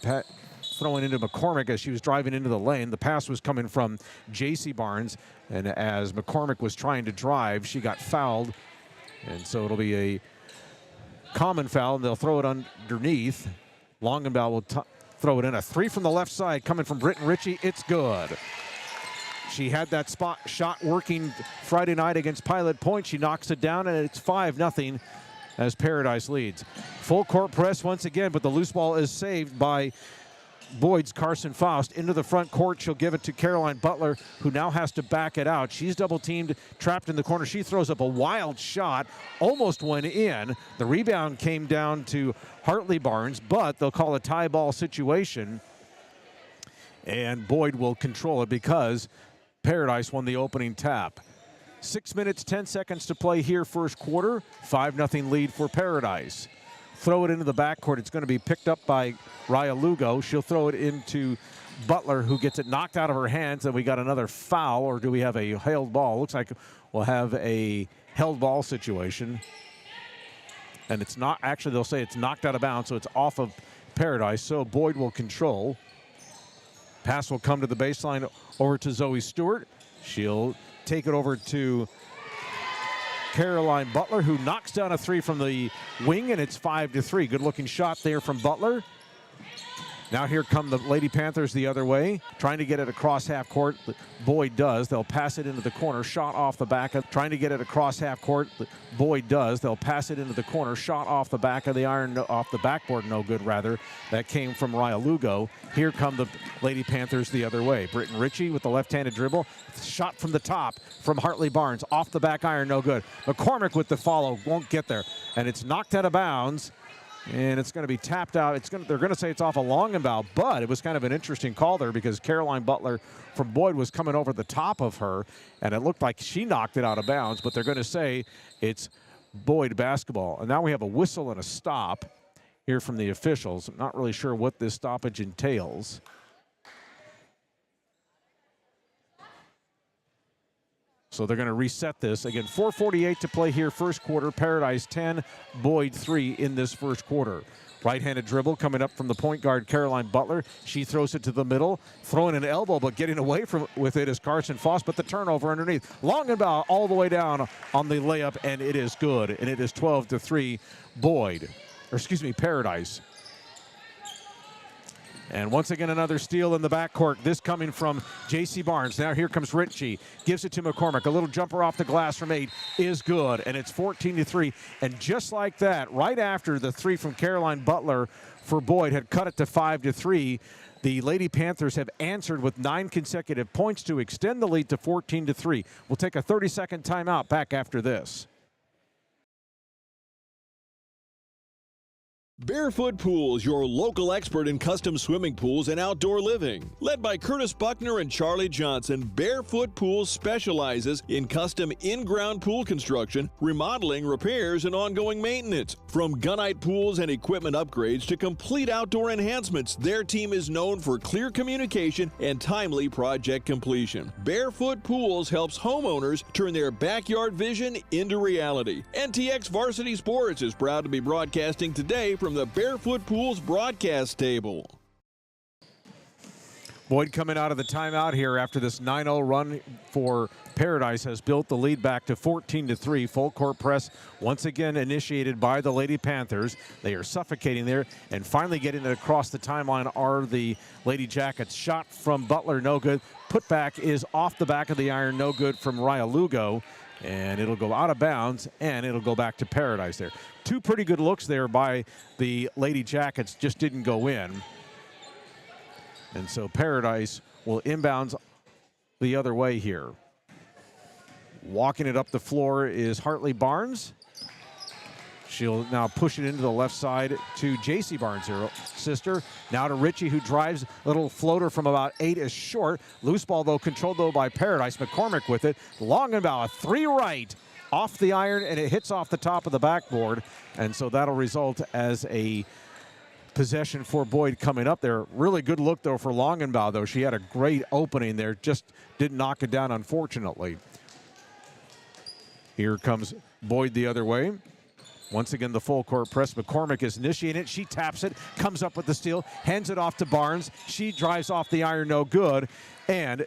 throwing into McCormick as she was driving into the lane. The pass was coming from J.C. Barnes, and as McCormick was trying to drive, she got fouled. And so it'll be a common foul, and they'll throw it underneath. Longenbaugh will throw it in. A three from the left side coming from Britton Ritchie. It's good. She had that shot working Friday night against Pilot Point. She knocks it down, and it's 5-0 as Paradise leads. Full court press once again, but the loose ball is saved by Boyd's Carson Faust into the front court. She'll give it to Caroline Butler, who now has to back it out. She's double teamed, trapped in the corner. She throws up a wild shot, almost went in. The rebound came down to Hartley Barnes, but they'll call a tie ball situation, and Boyd will control it because Paradise won the opening tap. 6 minutes, 10 seconds to play here first quarter. 5-0 lead for Paradise. Throw it into the backcourt. It's going to be picked up by Raya Lugo. She'll throw it into Butler, who gets it knocked out of her hands, and we got another foul, or do we have a held ball? Looks like we'll have a held ball situation. And it's not, actually they'll say it's knocked out of bounds, so it's off of Paradise. So Boyd will control. Pass will come to the baseline over to Zoe Stewart. She'll take it over to Caroline Butler, who knocks down a three from the wing, and it's 5-3. Good looking shot there from Butler. Now here come the Lady Panthers the other way, trying to get it across half court. Boyd does. They'll pass it into the corner. Shot off the back of, trying to get it across half court. Boyd does. They'll pass it into the corner. Shot off the back of the iron, off the backboard, no good rather. That came from Raya Lugo. Here come the Lady Panthers the other way. Britton Ritchie with the left-handed dribble. Shot from the top from Hartley Barnes. Off the back iron, no good. McCormick with the follow, won't get there. And it's knocked out of bounds. And it's going to be tapped out. They're going to say it's off a Longenbauer, but it was kind of an interesting call there because Caroline Butler from Boyd was coming over the top of her, and it looked like she knocked it out of bounds, but they're going to say it's Boyd basketball. And now we have a whistle and a stop here from the officials. I'm not really sure what this stoppage entails. So they're going to reset this. Again, 4:48 to play here, first quarter. Paradise 10, Boyd 3 in this first quarter. Right-handed dribble coming up from the point guard, Caroline Butler. She throws it to the middle, throwing an elbow, but getting away with it is Carson Foss, but the turnover underneath. Longenbauer all the way down on the layup, and it is good. And it is 12-3, Boyd, or excuse me, Paradise. And once again, another steal in the backcourt. This coming from J.C. Barnes. Now here comes Ritchie. Gives it to McCormick. A little jumper off the glass from 8 is good. And it's 14-3. And just like that, right after the three from Caroline Butler for Boyd had cut it to 5-3, the Lady Panthers have answered with 9 consecutive points to extend the lead to 14-3. We'll take a 30-second timeout back after this. Barefoot Pools, your local expert in custom swimming pools and outdoor living. Led by Curtis Buckner and Charlie Johnson, Barefoot Pools specializes in custom in-ground pool construction, remodeling, repairs, and ongoing maintenance. From gunite pools and equipment upgrades to complete outdoor enhancements, their team is known for clear communication and timely project completion. Barefoot Pools helps homeowners turn their backyard vision into reality. NTX Varsity Sports is proud to be broadcasting today from the Barefoot Pools broadcast table. Boyd coming out of the timeout here after this 9-0 run for Paradise has built the lead back to 14-3. Full court press once again initiated by the Lady Panthers. They are suffocating there and finally getting it across the timeline are the Lady Jackets. Shot from Butler, no good. Putback is off the back of the iron, no good from Raya Lugo. And it'll go out of bounds, and it'll go back to Paradise there. 2 pretty good looks there by the Lady Jackets, just didn't go in. And so Paradise will inbounds the other way here. Walking it up the floor is Hartley Barnes. She'll now push it into the left side to J.C. Barnes, her sister. Now to Ritchie, who drives a little floater from about 8 is short. Loose ball, though, controlled, though, by Paradise. McCormick with it. Longenbauer, 3 right, off the iron, and it hits off the top of the backboard. And so that'll result as a possession for Boyd coming up there. Really good look, though, for Longenbauer, though. She had a great opening there, just didn't knock it down, unfortunately. Here comes Boyd the other way. Once again, the full court press. McCormick is initiating it. She taps it, comes up with the steal, hands it off to Barnes. She drives off the iron, no good. And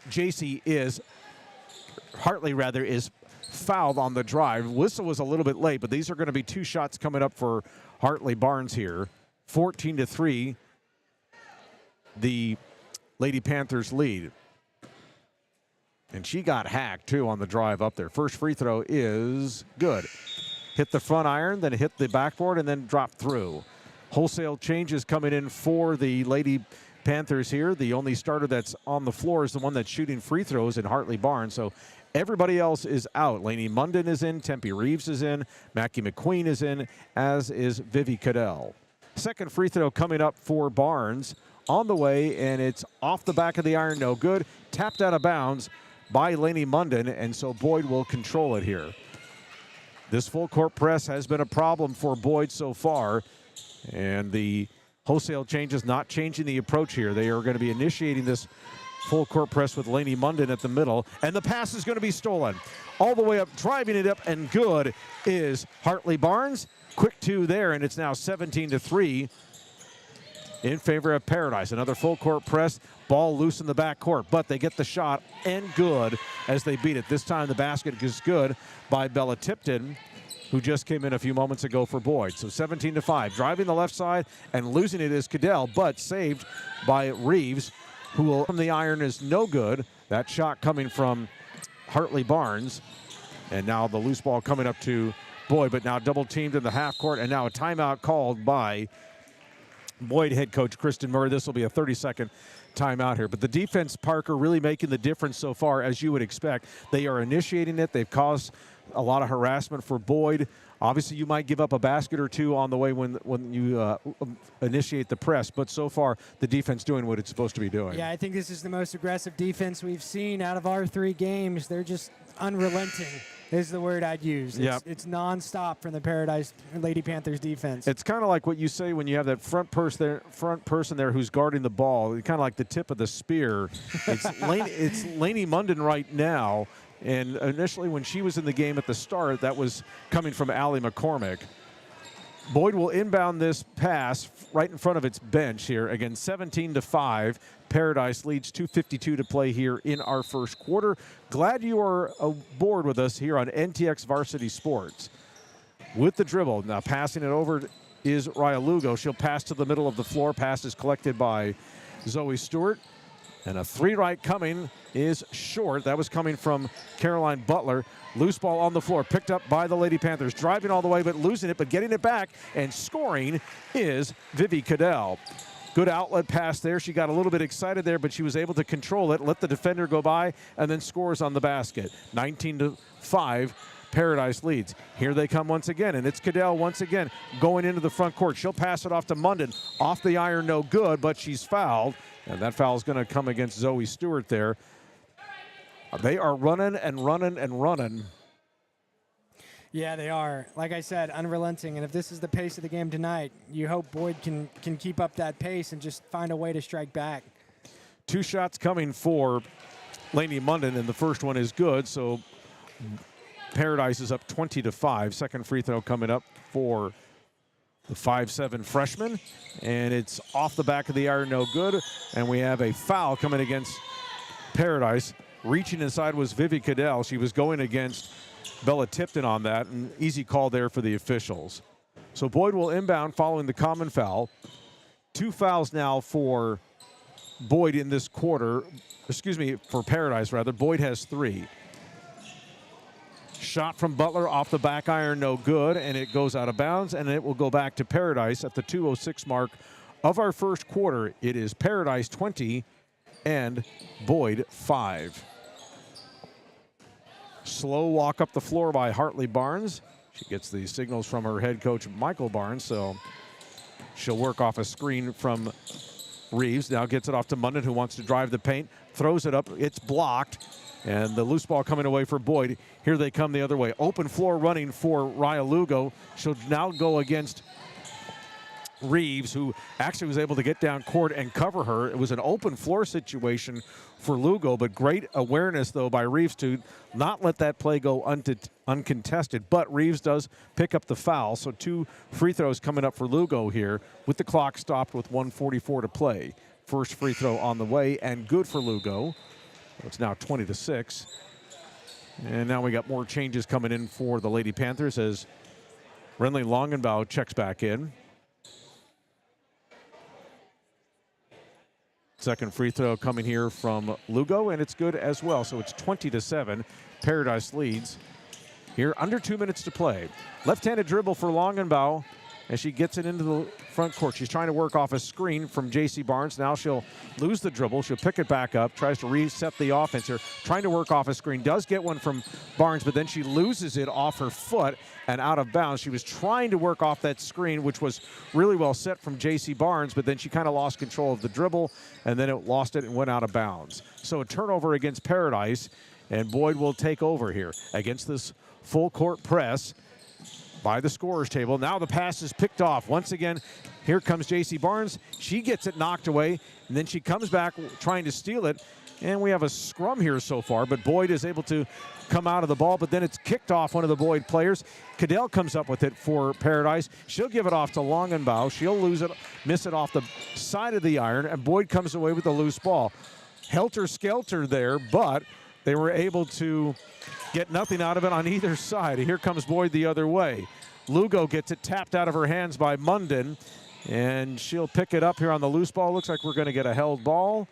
Hartley is fouled on the drive. Whistle was a little bit late, but these are going to be 2 shots coming up for Hartley Barnes here. 14-3, the Lady Panthers lead. And she got hacked, too, on the drive up there. First free throw is good. Hit the front iron, then hit the backboard, and then drop through. Wholesale changes coming in for the Lady Panthers here. The only starter that's on the floor is the one that's shooting free throws in Hartley Barnes. So everybody else is out. Lainey Munden is in, Tempe Reeves is in, Mackie McQueen is in, as is Vivi Cadell. Second free throw coming up for Barnes on the way, and it's off the back of the iron, no good. Tapped out of bounds by Lainey Munden, and so Boyd will control it here. This full court press has been a problem for Boyd so far, and the wholesale changes not changing the approach here. They are going to be initiating this Full court press with Lainey Munden at the middle, and the pass is going to be stolen. All the way up, driving it up, and good is Hartley Barnes. Quick two there, and it's now 17-3 in favor of Paradise. Another full court press, ball loose in the back court, but they get the shot, and good as they beat it. This time the basket is good by Bella Tipton, who just came in a few moments ago for Boyd. So 17-5, driving the left side and losing it is Cadell, but saved by Reeves, who will from the iron is no good. That shot coming from Hartley Barnes. And now the loose ball coming up to Boyd, but now double teamed in the half court, and now a timeout called by Boyd head coach Kristen Murray. This will be a 30-second timeout here. But the defense, Parker, really making the difference so far, as you would expect. They are initiating it. They've caused a lot of harassment for Boyd. Obviously, you might give up a basket or two on the way when you initiate the press, but so far the defense doing what it's supposed to be doing. Yeah, I think this is the most aggressive defense we've seen out of our 3 games. They're just unrelenting is the word I'd use. It's nonstop from the Paradise Lady Panthers defense. It's kind of like what you say when you have that front person there who's guarding the ball. Kind of like the tip of the spear. It's Lainey Munden right now. And initially when she was in the game at the start, that was coming from Allie McCormick. Boyd will inbound this pass right in front of its bench here. Again, 17-5. Paradise leads 2:52 to play here in our first quarter. Glad you are aboard with us here on NTX Varsity Sports. With the dribble, now passing it over is Raya Lugo. She'll pass to the middle of the floor. Pass is collected by Zoe Stewart. And a 3-right coming is short. That was coming from Caroline Butler. Loose ball on the floor, picked up by the Lady Panthers. Driving all the way, but losing it, but getting it back. And scoring is Vivi Cadell. Good outlet pass there. She got a little bit excited there, but she was able to control it, let the defender go by, and then scores on the basket. 19-5. Paradise leads. Here they come once again, and it's Cadell once again going into the front court. She'll pass it off to Munden. Off the iron, no good, but she's fouled. And that foul is going to come against Zoe Stewart there. They are running and running and running. Yeah, they are. Like I said, unrelenting. And if this is the pace of the game tonight, you hope Boyd can keep up that pace and just find a way to strike back. 2 shots coming for Lainey Munden, and the first one is good. So Paradise is up 20-5. Second free throw coming up for the 5'7" freshman, and it's off the back of the iron, no good. And we have a foul coming against Paradise. Reaching inside was Vivi Cadell. She was going against Bella Tipton on that, and easy call there for the officials. So Boyd will inbound following the common foul. 2 fouls now for Boyd in this quarter. Excuse me, for Paradise rather. Boyd has 3. Shot from Butler off the back iron, no good, and it goes out of bounds, and it will go back to Paradise at the 2:06 mark of our first quarter. It is Paradise 20 and Boyd 5. Slow walk up the floor by Hartley Barnes. She gets the signals from her head coach, Michael Barnes, so she'll work off a screen from Reeves. Now gets it off to Munden, who wants to drive the paint, throws it up, it's blocked. And the loose ball coming away for Boyd. Here they come the other way. Open floor running for Raya Lugo. She'll now go against Reeves, who actually was able to get down court and cover her. It was an open floor situation for Lugo, but great awareness, though, by Reeves to not let that play go uncontested. But Reeves does pick up the foul, so 2 free throws coming up for Lugo here with the clock stopped with 1:44 to play. First free throw on the way, and good for Lugo. It's now 20-6. And now we got more changes coming in for the Lady Panthers as Renly Longenbaugh checks back in. Second free throw coming here from Lugo, and it's good as well. So it's 20-7. Paradise leads here, under 2 minutes to play. Left-handed dribble for Longenbaugh as she gets it into the front court. She's trying to work off a screen from J.C. Barnes. Now she'll lose the dribble. She'll pick it back up, tries to reset the offense here, trying to work off a screen. Does get one from Barnes, but then she loses it off her foot and out of bounds. She was trying to work off that screen, which was really well set from J.C. Barnes, but then she kind of lost control of the dribble, and then it lost it and went out of bounds. So a turnover against Paradise, and Boyd will take over here against this full court press by the scorer's table. Now the pass is picked off. Once again, here comes J.C. Barnes. She gets it knocked away, and then she comes back trying to steal it. And we have a scrum here so far, but Boyd is able to come out of the ball, but then it's kicked off one of the Boyd players. Cadell comes up with it for Paradise. She'll give it off to Longenbaugh. She'll lose it, miss it off the side of the iron, and Boyd comes away with the loose ball. Helter-skelter there, but they were able to get nothing out of it on either side. Here comes Boyd the other way. Lugo gets it tapped out of her hands by Munden, and she'll pick it up here on the loose ball. Looks like we're going to get a held ball,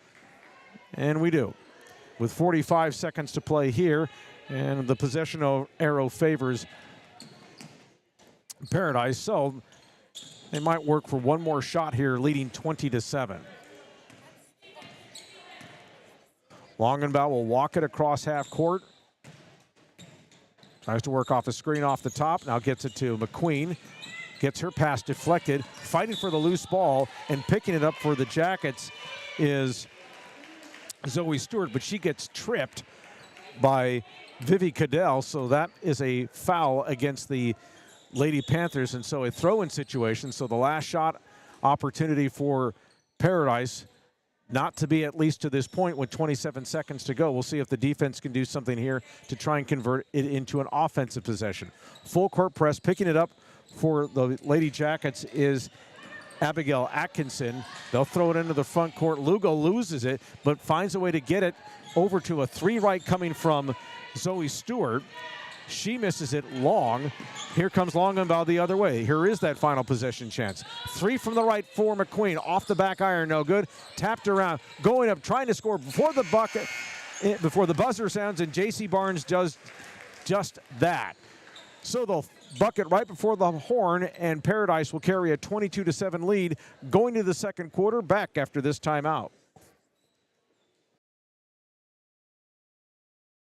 and we do. With 45 seconds to play here, and the possession arrow favors Paradise, so they might work for one more shot here, leading 20-7. Longenbaugh will walk it across half court. Tries to work off a screen off the top. Now gets it to McQueen. Gets her pass deflected. Fighting for the loose ball and picking it up for the Jackets is Zoe Stewart, but she gets tripped by Vivi Cadell, so that is a foul against the Lady Panthers, and so a throw-in situation. So the last shot opportunity for Paradise, not to be at least to this point with 27 seconds to go. We'll see if the defense can do something here to try and convert it into an offensive possession. Full court press, picking it up for the Lady Jackets is Abigail Atkinson. They'll throw it into the front court. Lugo loses it, but finds a way to get it over to a three right coming from Zoe Stewart. She misses it long. Here comes Longenbaugh the other way. Here is that final possession chance. Three from the right for McQueen. Off the back iron, no good. Tapped around, going up, trying to score before the bucket, before the buzzer sounds, and J.C. Barnes does just that. So they'll bucket right before the horn, and Paradise will carry a 22-7 lead going to the second quarter. Back after this timeout.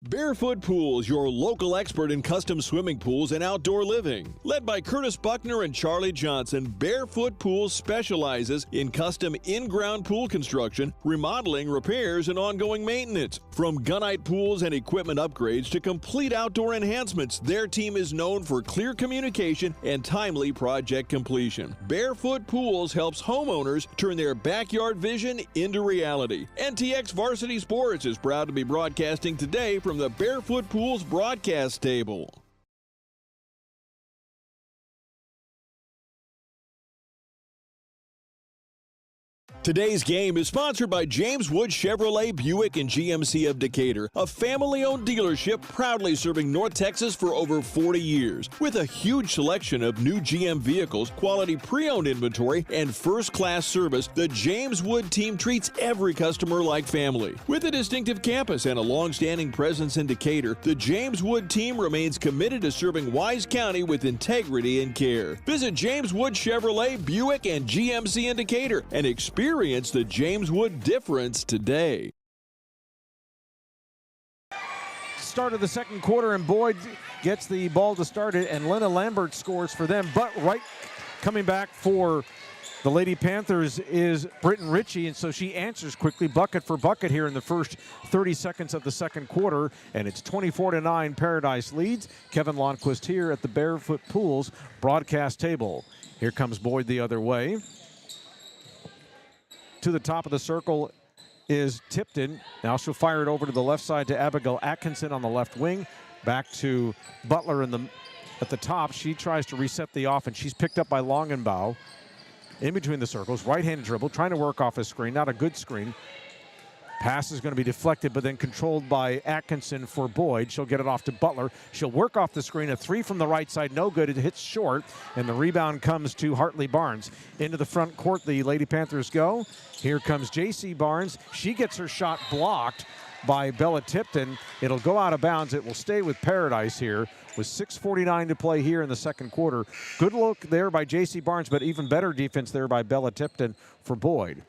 Barefoot Pools, your local expert in custom swimming pools and outdoor living. Led by Curtis Buckner and Charlie Johnson, Barefoot Pools specializes in custom in-ground pool construction, remodeling, repairs, and ongoing maintenance. From gunite pools and equipment upgrades to complete outdoor enhancements, their team is known for clear communication and timely project completion. Barefoot Pools helps homeowners turn their backyard vision into reality. NTX Varsity Sports is proud to be broadcasting today from the Barefoot Pools broadcast table. Today's game is sponsored by James Wood Chevrolet Buick and GMC of Decatur, a family-owned dealership proudly serving North Texas for over 40 years. With a huge selection of new GM vehicles, quality pre-owned inventory, and first-class service, the James Wood team treats every customer like family. With a distinctive campus and a long-standing presence in Decatur, the James Wood team remains committed to serving Wise County with integrity and care. Visit James Wood Chevrolet Buick and GMC in Decatur and experience the James Wood difference today. Start of the second quarter, and Boyd gets the ball to start it, and Lena Lambert scores for them. But right coming back for the Lady Panthers is Britton Ritchie, and so she answers quickly, bucket for bucket here in the first 30 seconds of the second quarter, and it's 24-9 Paradise leads. Kevin Lonnquist here at the Barefoot Pools broadcast table. Here comes Boyd the other way. To the top of the circle is Tipton. Now she'll fire it over to the left side to Abigail Atkinson on the left wing. Back to Butler at the top. She tries to reset the offense. She's picked up by Longenbaugh in between the circles. Right-handed dribble, trying to work off a screen. Not a good screen. Pass is going to be deflected, but then controlled by Atkinson for Boyd. She'll get it off to Butler. She'll work off the screen. A three from the right side, no good. It hits short, and the rebound comes to Hartley Barnes. Into the front court, the Lady Panthers go. Here comes J.C. Barnes. She gets her shot blocked by Bella Tipton. It'll go out of bounds. It will stay with Paradise here with 6:49 to play here in the second quarter. Good look there by J.C. Barnes, but even better defense there by Bella Tipton for Boyd.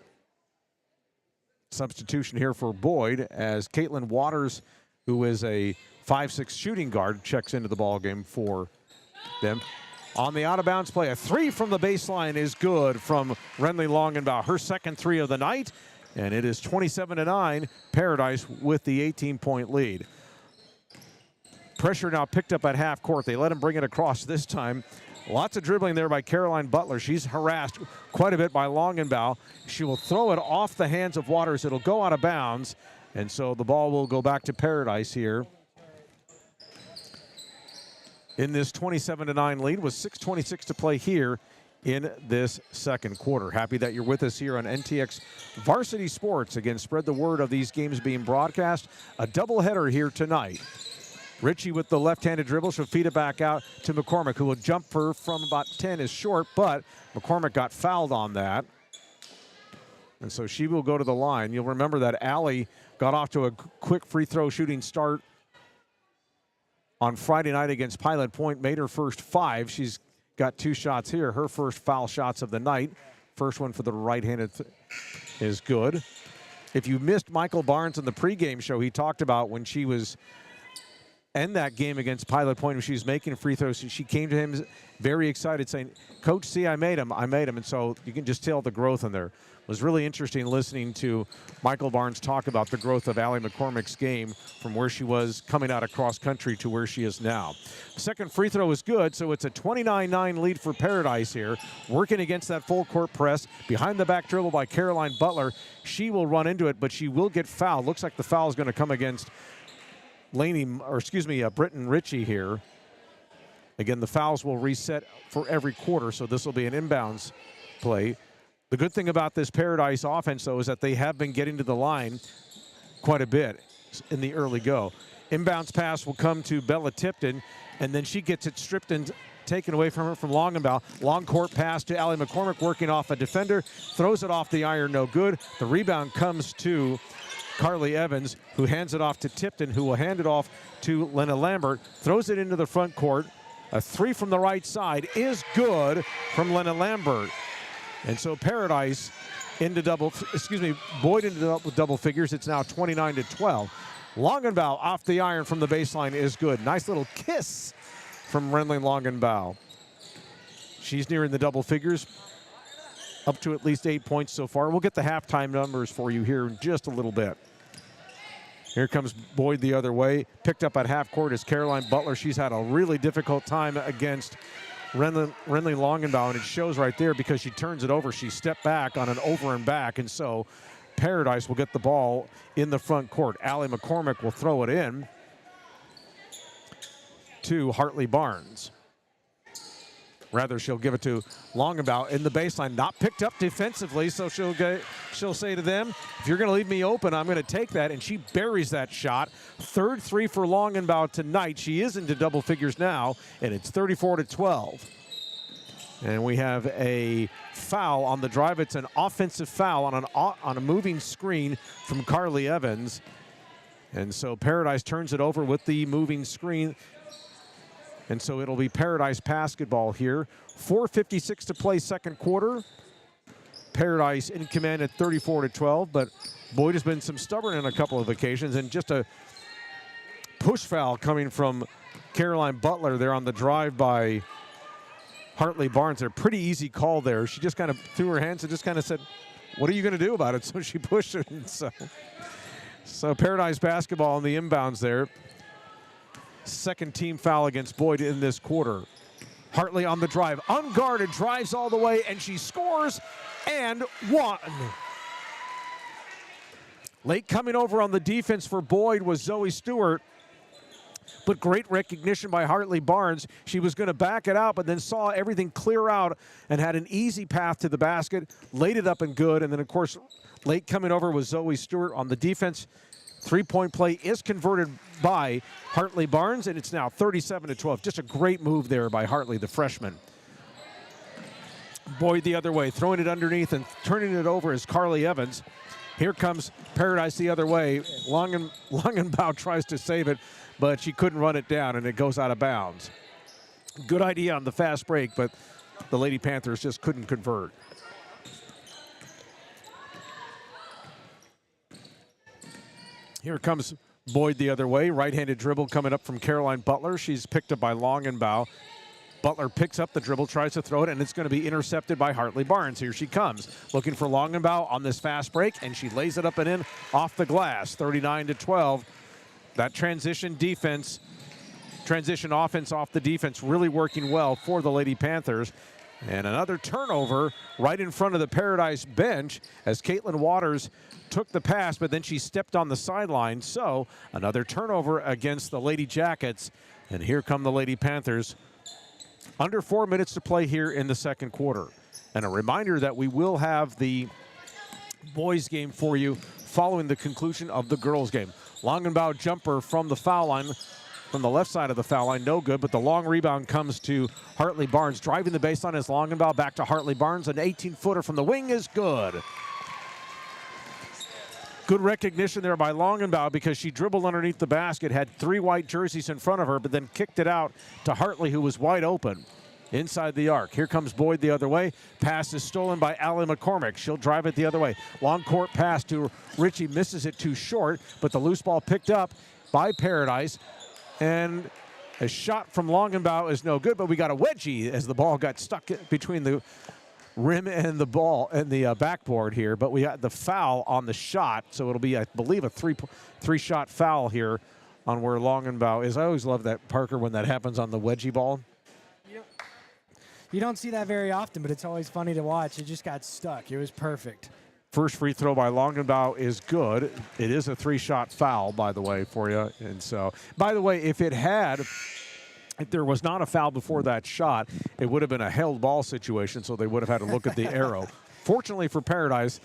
Substitution here for Boyd as Caitlin Waters, who is a 5'6" shooting guard, checks into the ball game for them. On the out-of-bounds play, a three from the baseline is good from Renly Longenbaugh, her second three of the night, and it is 27-9, Paradise with the 18-point lead. Pressure now picked up at half court. They let him bring it across this time. Lots of dribbling there by Caroline Butler. She's harassed quite a bit by Longenbaugh. She will throw it off the hands of Waters. It'll go out of bounds, And so the ball will go back to Paradise here in this 27-9 lead with 6:26 to play here in this second quarter. Happy that you're with us here on NTX Varsity Sports. Again, spread the word of these games being broadcast. A doubleheader here tonight. Ritchie with the left-handed dribble. She'll feed it back out to McCormick, who will jump her from about 10 is short, but McCormick got fouled on that. And so she will go to the line. You'll remember that Allie got off to a quick free throw shooting start on Friday night against Pilot Point, made her first 5. She's got 2 shots here. Her first foul shots of the night. First one for the right-handed is good. If you missed Michael Barnes in the pregame show, he talked about when she was in that game against Pilot Point, when she was making free throws, she came to him very excited saying, "Coach, see, I made him. And so you can just tell the growth in there. It was really interesting listening to Michael Barnes talk about the growth of Allie McCormick's game from where she was coming out of cross country to where she is now. Second free throw is good, so it's a 29-9 lead for Paradise here. Working against that full court press. Behind the back dribble by Caroline Butler. She will run into it, but she will get fouled. Looks like the foul is going to come against Britton Ritchie here. Again, the fouls will reset for every quarter, so this will be an inbounds play. The good thing about this Paradise offense, though, is that they have been getting to the line quite a bit in the early go. Inbounds pass will come to Bella Tipton, and then she gets it stripped and taken away from her from Longenbaugh. Long court pass to Allie McCormick, working off a defender, throws it off the iron, no good. The rebound comes to Carly Evans, who hands it off to Tipton, who will hand it off to Lena Lambert, throws it into the front court. A 3 from the right side is good from Lena Lambert. And so Paradise Boyd into double figures. It's now 29-12. Longenbaugh off the iron from the baseline is good. Nice little kiss from Renly Longenbaugh. She's nearing the double figures, up to at least 8 points so far. We'll get the halftime numbers for you here in just a little bit. Here comes Boyd the other way. Picked up at half court is Caroline Butler. She's had a really difficult time against Renly Longenbaugh, and it shows right there because she turns it over. She stepped back on an over and back, and so Paradise will get the ball in the front court. Allie McCormick will throw it in to Hartley Barnes. Rather, she'll give it to Longenbaugh in the baseline. Not picked up defensively, so she'll say to them, if you're going to leave me open, I'm going to take that, and she buries that shot. Third 3 for Longenbaugh tonight. She is into double figures now, and it's 34-12. And we have a foul on the drive. It's an offensive foul on a moving screen from Carly Evans. And so Paradise turns it over with the moving screen. And so it'll be Paradise basketball here. 4:56 to play second quarter. Paradise in command at 34-12, but Boyd has been some stubborn on a couple of occasions, and just a push foul coming from Caroline Butler there on the drive by Hartley Barnes. A pretty easy call there. She just kind of threw her hands and just kind of said, what are you going to do about it? So she pushed it. And so Paradise basketball on the inbounds there. Second team foul against Boyd in this quarter. Hartley on the drive, unguarded, drives all the way, and she scores and one. Late coming over on the defense for Boyd was Zoe Stewart, but great recognition by Hartley Barnes. She was going to back it out, but then saw everything clear out and had an easy path to the basket, laid it up and good, and then, of course, late coming over was Zoe Stewart on the defense. Three-point play is converted by Hartley Barnes, and it's now 37-12. Just a great move there by Hartley, the freshman. Boyd the other way, throwing it underneath and turning it over is Carly Evans. Here comes Paradise the other way. Longenbaugh tries to save it, but she couldn't run it down, and it goes out of bounds. Good idea on the fast break, but the Lady Panthers just couldn't convert. Here comes Boyd the other way. Right-handed dribble coming up from Caroline Butler. She's picked up by Longenbaugh. Butler picks up the dribble, tries to throw it, and it's going to be intercepted by Hartley Barnes. Here she comes, looking for Longenbaugh on this fast break, and she lays it up and in off the glass, 39-12. That transition offense off the defense really working well for the Lady Panthers. And another turnover right in front of the Paradise bench as Caitlin Waters took the pass, but then she stepped on the sideline. So another turnover against the Lady Jackets. And here come the Lady Panthers. Under 4 minutes to play here in the second quarter. And a reminder that we will have the boys game for you following the conclusion of the girls game. Longenbauer jumper from the foul line, from the left side of the foul line, no good, but the long rebound comes to Hartley Barnes. Driving the baseline is Longenbauer, back to Hartley Barnes. An 18-footer from the wing is good. Good recognition there by Longenbauer because she dribbled underneath the basket, had 3 white jerseys in front of her, but then kicked it out to Hartley, who was wide open inside the arc. Here comes Boyd the other way. Pass is stolen by Allie McCormick. She'll drive it the other way. Long court pass to Ritchie, misses it too short, but the loose ball picked up by Paradise. And a shot from Longenbauer is no good, but we got a wedgie as the ball got stuck between the rim and the ball and the backboard here. But we got the foul on the shot, so it'll be, I believe, a three-shot foul here on where Longenbauer is. I always love that, Parker, when that happens on the wedgie ball. You don't see that very often, but it's always funny to watch. It just got stuck. It was perfect. First free throw by Longenbauer is good. It is a 3-shot foul, by the way, for you. And so, by the way, if there was not a foul before that shot, it would have been a held ball situation, so they would have had to look at the arrow. Fortunately for Paradise,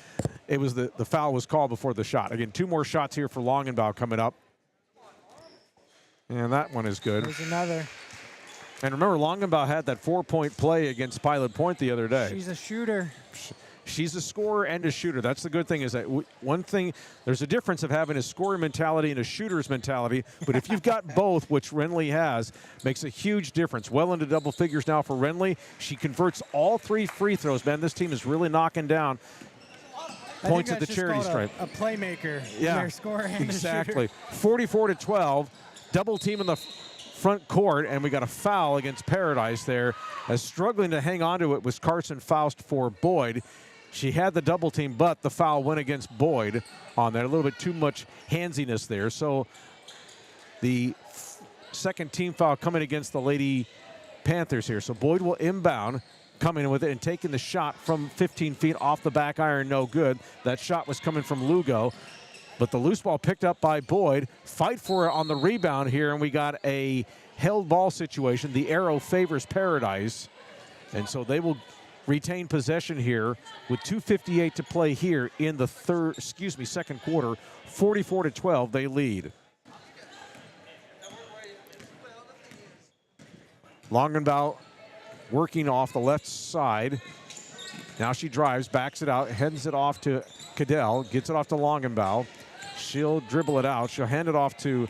it was the foul was called before the shot. Again, 2 more shots here for Longenbauer coming up. And that one is good. There's another. And remember, Longenbauer had that 4-point play against Pilot Point the other day. She's a shooter. She's a scorer and a shooter. That's the good thing is that one thing, there's a difference of having a scorer mentality and a shooter's mentality, but if you've got both, which Renly has, makes a huge difference. Well into double figures now for Renly. She converts all 3 free throws, man. This team is really knocking down points at the charity stripe. A playmaker. Yeah, their scorer and exactly. A 44-12, double team in the front court, and we got a foul against Paradise there. As struggling to hang on to it was Carson Faust for Boyd. She had the double team, but the foul went against Boyd on there. A little bit too much handsiness there. So the second team foul coming against the Lady Panthers here. So Boyd will inbound, coming in with it and taking the shot from 15 feet off the back iron, no good. That shot was coming from Lugo. But the loose ball picked up by Boyd. Fight for it on the rebound here, and we got a held ball situation. The arrow favors Paradise, and so they will retain possession here with 2:58 to play here in the second quarter. 44-12, they lead. Longenbauer working off the left side. Now she drives, backs it out, heads it off to Cadell, gets it off to Longenbauer. She'll dribble it out. She'll hand it off to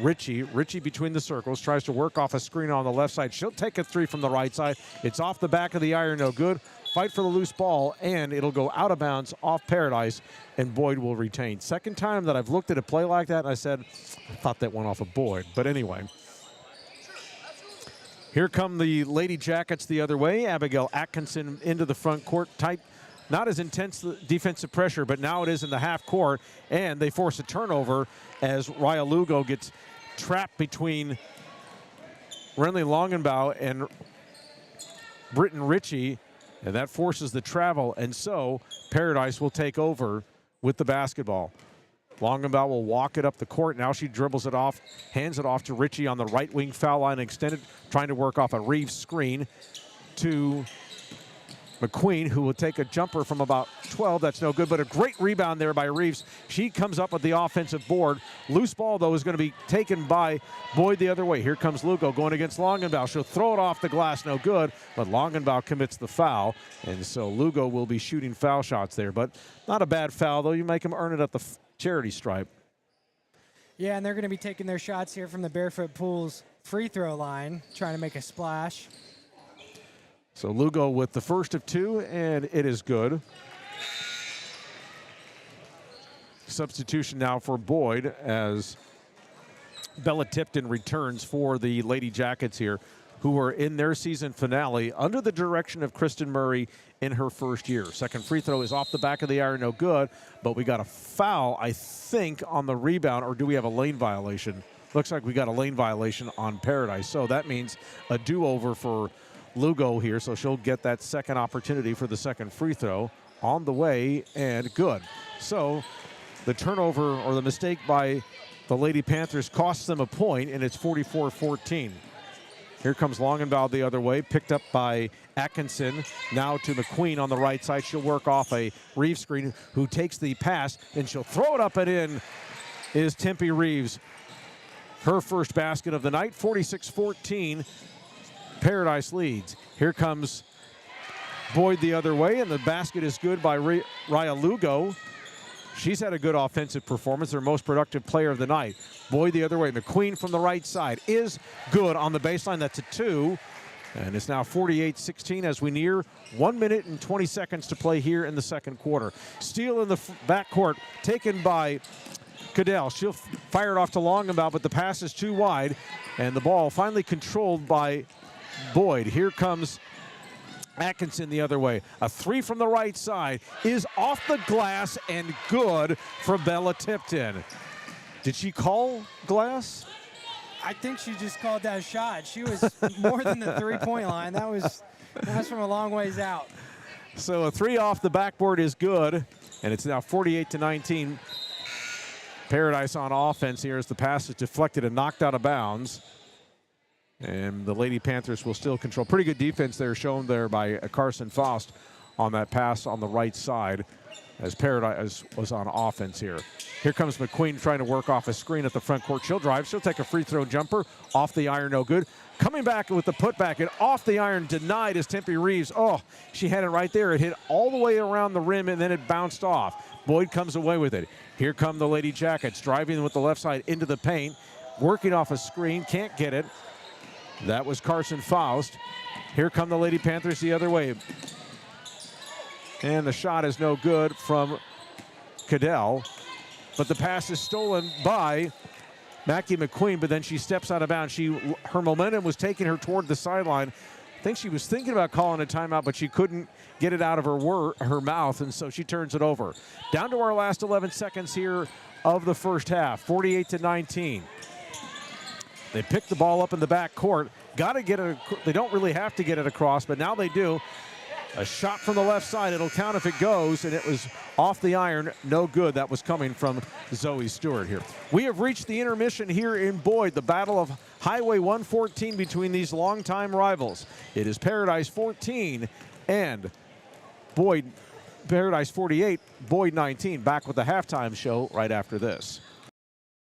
Ritchie. Ritchie between the circles, tries to work off a screen on the left side. She'll take a 3 from the right side. It's off the back of the iron, no good. Fight for the loose ball, and it'll go out of bounds off Paradise, and Boyd will retain. Second time that I've looked at a play like that, and I said, I thought that went off of Boyd. But anyway, here come the Lady Jackets the other way. Abigail Atkinson into the front court. Tight, not as intense defensive pressure, but now it is in the half court, and they force a turnover as Raya Lugo gets trapped between Renly Longenbauer and Britton Ritchie, and that forces the travel, and so Paradise will take over with the basketball. Longenbauer will walk it up the court. Now she dribbles it off, hands it off to Ritchie on the right wing foul line extended, trying to work off a Reeves screen to McQueen, who will take a jumper from about 12. That's no good, but a great rebound there by Reeves. She comes up with the offensive board. Loose ball, though, is going to be taken by Boyd the other way. Here comes Lugo going against Longenbauer. She'll throw it off the glass, no good, but Longenbauer commits the foul, and so Lugo will be shooting foul shots there. But not a bad foul, though. You make them earn it at the charity stripe. Yeah, and they're going to be taking their shots here from the Barefoot Pools free throw line, trying to make a splash. So Lugo with the first of 2, and it is good. Substitution now for Boyd as Bella Tipton returns for the Lady Jackets here, who are in their season finale under the direction of Kristen Murray in her first year. Second free throw is off the back of the iron, no good, but we got a foul, I think, on the rebound, or do we have a lane violation? Looks like we got a lane violation on Paradise, so that means a do-over for Lugo here, so she'll get that second opportunity for the second free throw on the way, and good. So the turnover or the mistake by the Lady Panthers costs them a point, and it's 44-14. Here comes Longenbaugh the other way, picked up by Atkinson. Now to McQueen on the right side. She'll work off a Reeves screen, who takes the pass, and she'll throw it up and in is Tempe Reeves. Her first basket of the night, 46-14. Paradise leads. Here comes Boyd the other way, and the basket is good by Raya Lugo. She's had a good offensive performance, her most productive player of the night. Boyd the other way. McQueen from the right side is good on the baseline. That's a 2. And it's now 48-16 as we near 1 minute and 20 seconds to play here in the second quarter. Steal in the backcourt taken by Cadell. She'll fire it off to Longenbaugh, but the pass is too wide, and the ball finally controlled by Boyd. Here comes Atkinson the other way. A 3 from the right side is off the glass and good for Bella Tipton. Did she call glass? I think she just called that shot. She was more than the three-point line. That's from a long ways out. So a 3 off the backboard is good, and it's now 48-19. Paradise on offense here as the pass is deflected and knocked out of bounds. And the Lady Panthers will still control. Pretty good defense there shown there by Carson Faust on that pass on the right side as Paradise was on offense here. Here comes McQueen trying to work off a screen at the front court. She'll drive. She'll take a free throw jumper. Off the iron, no good. Coming back with the putback and off the iron, denied is Tempe Reeves. Oh, she had it right there. It hit all the way around the rim and then it bounced off. Boyd comes away with it. Here come the Lady Jackets driving with the left side into the paint. Working off a screen, can't get it. That was Carson Faust. Here come the Lady Panthers the other way. And the shot is no good from Cadell. But the pass is stolen by Mackie McQueen, but then she steps out of bounds. Her momentum was taking her toward the sideline. I think she was thinking about calling a timeout, but she couldn't get it out of her mouth, and so she turns it over. Down to our last 11 seconds here of the first half, 48-19. They pick the ball up in the back court. Got to get it. They don't really have to get it across, but now they do. A shot from the left side. It'll count if it goes, and it was off the iron. No good. That was coming from Zoe Stewart here. We have reached the intermission here in Boyd, the battle of Highway 114 between these longtime rivals. It is Paradise 14 and Paradise 48, Boyd 19. Back with the halftime show right after this.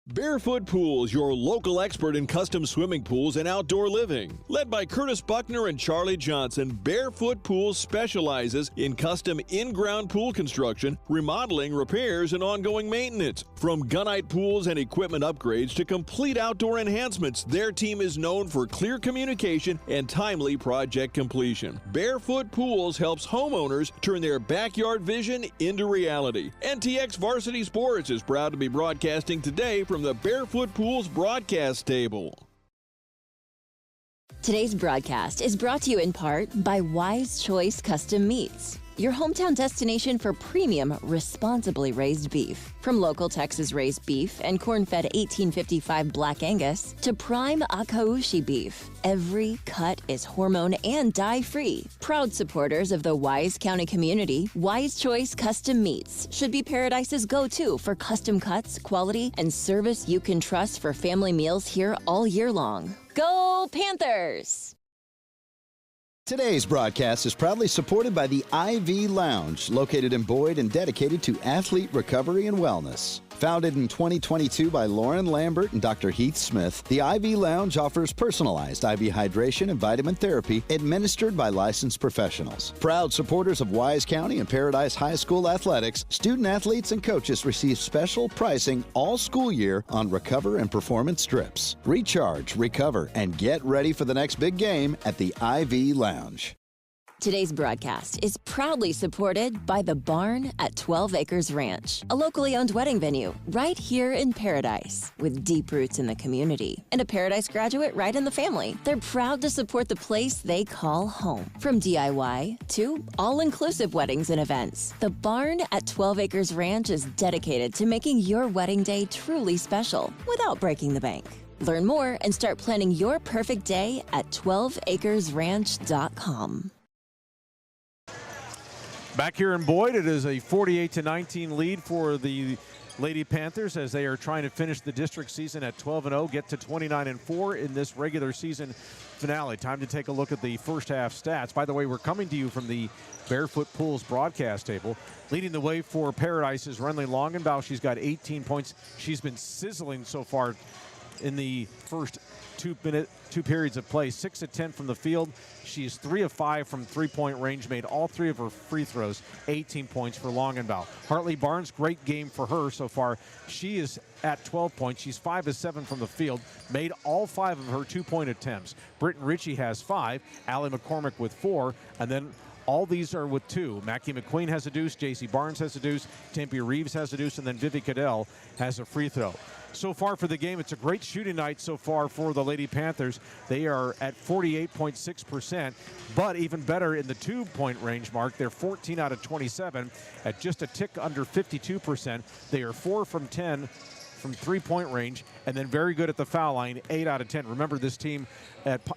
Barefoot Pools, your local expert in custom swimming pools and outdoor living. Led by Curtis Buckner and Charlie Johnson, Barefoot Pools specializes in custom in-ground pool construction, remodeling, repairs, and ongoing maintenance. From gunite pools and equipment upgrades to complete outdoor enhancements, their team is known for clear communication and timely project completion. Barefoot Pools helps homeowners turn their backyard vision into reality. NTX Varsity Sports is proud to be broadcasting today from the Barefoot Pools broadcast table. Today's broadcast is brought to you in part by Wise Choice Custom Meats, your hometown destination for premium, responsibly raised beef. From local Texas-raised beef and corn-fed 1855 Black Angus to prime Akaushi beef, every cut is hormone and dye-free. Proud supporters of the Wise County community, Wise Choice Custom Meats should be Paradise's go-to for custom cuts, quality, and service you can trust for family meals here all year long. Go Panthers! Today's broadcast is proudly supported by the IV Lounge, located in Boyd and dedicated to athlete recovery and wellness. Founded in 2022 by Lauren Lambert and Dr. Heath Smith, the IV Lounge offers personalized IV hydration and vitamin therapy administered by licensed professionals. Proud supporters of Wise County and Paradise High School athletics, student athletes and coaches receive special pricing all school year on Recover and Performance strips. Recharge, recover, and get ready for the next big game at the IV Lounge. Today's broadcast is proudly supported by The Barn at 12 Acres Ranch, a locally owned wedding venue right here in Paradise with deep roots in the community and a Paradise graduate right in the family. They're proud to support the place they call home. From DIY to all-inclusive weddings and events, The Barn at 12 Acres Ranch is dedicated to making your wedding day truly special without breaking the bank. Learn more and start planning your perfect day at 12acresranch.com. Back here in Boyd, it is a 48-19 lead for the Lady Panthers as they are trying to finish the district season at 12-0, get to 29-4 in this regular season finale. Time to take a look at the first half stats. By the way, we're coming to you from the Barefoot Pools broadcast table. Leading the way for Paradise is Renly Longenbaugh. She's got 18 points. She's been sizzling so far in the first two periods of play. 6 of 10 from the field. She's 3 of 5 from three-point range, made all 3 of her free throws. 18 points for Longenbaugh. Hartley Barnes, great game for her so far. She is at 12 points. She's 5 of 7 from the field, made all 5 of her 2-point attempts. Britton Ritchie has 5, Allie McCormick with 4, and then all these are with 2. Mackie McQueen has a deuce, J.C. Barnes has a deuce, Tempe Reeves has a deuce, and then Vivi Cadell has a free throw. So far for the game, it's a great shooting night so far for the Lady Panthers. They are at 48.6%, but even better in the 2-point range mark. They're 14 out of 27 at just a tick under 52%. They are 4 from 10 from 3-point range, and then very good at the foul line, 8 out of 10. Remember, this team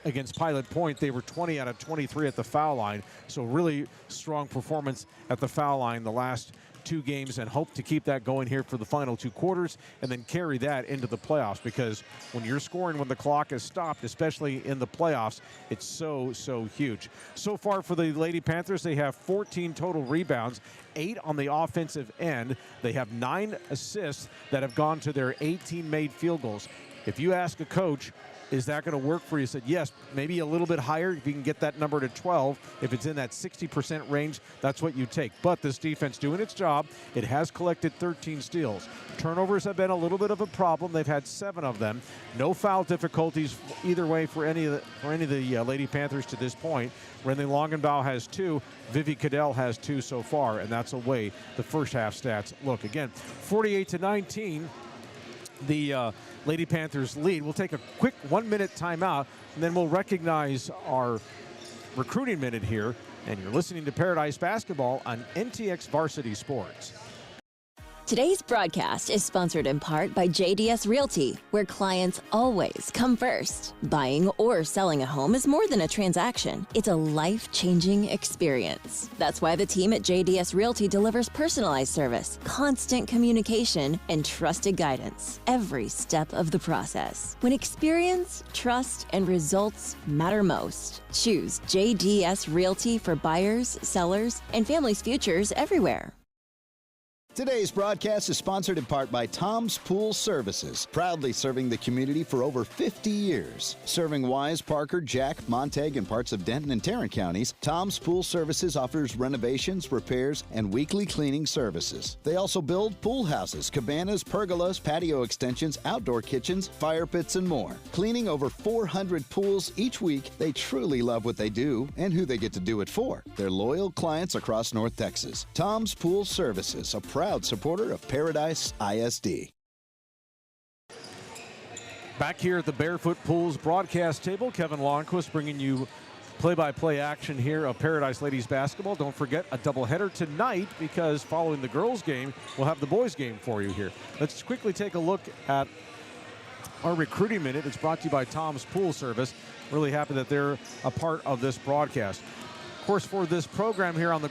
against Pilot Point, they were 20 out of 23 at the foul line, so really strong performance at the foul line the last 2 games, and hope to keep that going here for the final 2 quarters and then carry that into the playoffs, because when you're scoring when the clock is stopped, especially in the playoffs, it's so huge. So far for the Lady Panthers, they have 14 total rebounds, 8 on the offensive end. They have 9 assists that have gone to their 18 made field goals. If you ask a coach, is that going to work for you? He said, yes, maybe a little bit higher if you can get that number to 12. If it's in that 60% range, that's what you take. But this defense doing its job. It has collected 13 steals. Turnovers have been a little bit of a problem. They've had 7 of them. No foul difficulties either way for any of the Lady Panthers to this point. Renly Longenbaugh has 2. Vivi Cadell has 2 so far, and that's the way the first half stats look. Again, 48-19. The Lady Panthers lead. We'll take a quick 1-minute timeout, and then we'll recognize our recruiting minute here. And you're listening to Paradise Basketball on NTX Varsity Sports. Today's broadcast is sponsored in part by JDS Realty, where clients always come first. Buying or selling a home is more than a transaction. It's a life-changing experience. That's why the team at JDS Realty delivers personalized service, constant communication, and trusted guidance every step of the process. When experience, trust, and results matter most, choose JDS Realty for buyers, sellers, and families' futures everywhere. Today's broadcast is sponsored in part by Tom's Pool Services, proudly serving the community for over 50 years. Serving Wise, Parker, Jack, Montague, and parts of Denton and Tarrant counties, Tom's Pool Services offers renovations, repairs, and weekly cleaning services. They also build pool houses, cabanas, pergolas, patio extensions, outdoor kitchens, fire pits, and more. Cleaning over 400 pools each week, they truly love what they do and who they get to do it for. They're loyal clients across North Texas. Tom's Pool Services, a proud supporter of Paradise ISD. Back here at the Barefoot Pools broadcast table, Kevin Lonnquist bringing you play-by-play action here of Paradise Ladies Basketball. Don't forget a doubleheader tonight, because following the girls' game, we'll have the boys' game for you here. Let's quickly take a look at our recruiting minute. It's brought to you by Tom's Pool Service. Really happy that they're a part of this broadcast. Of course, for this program here on the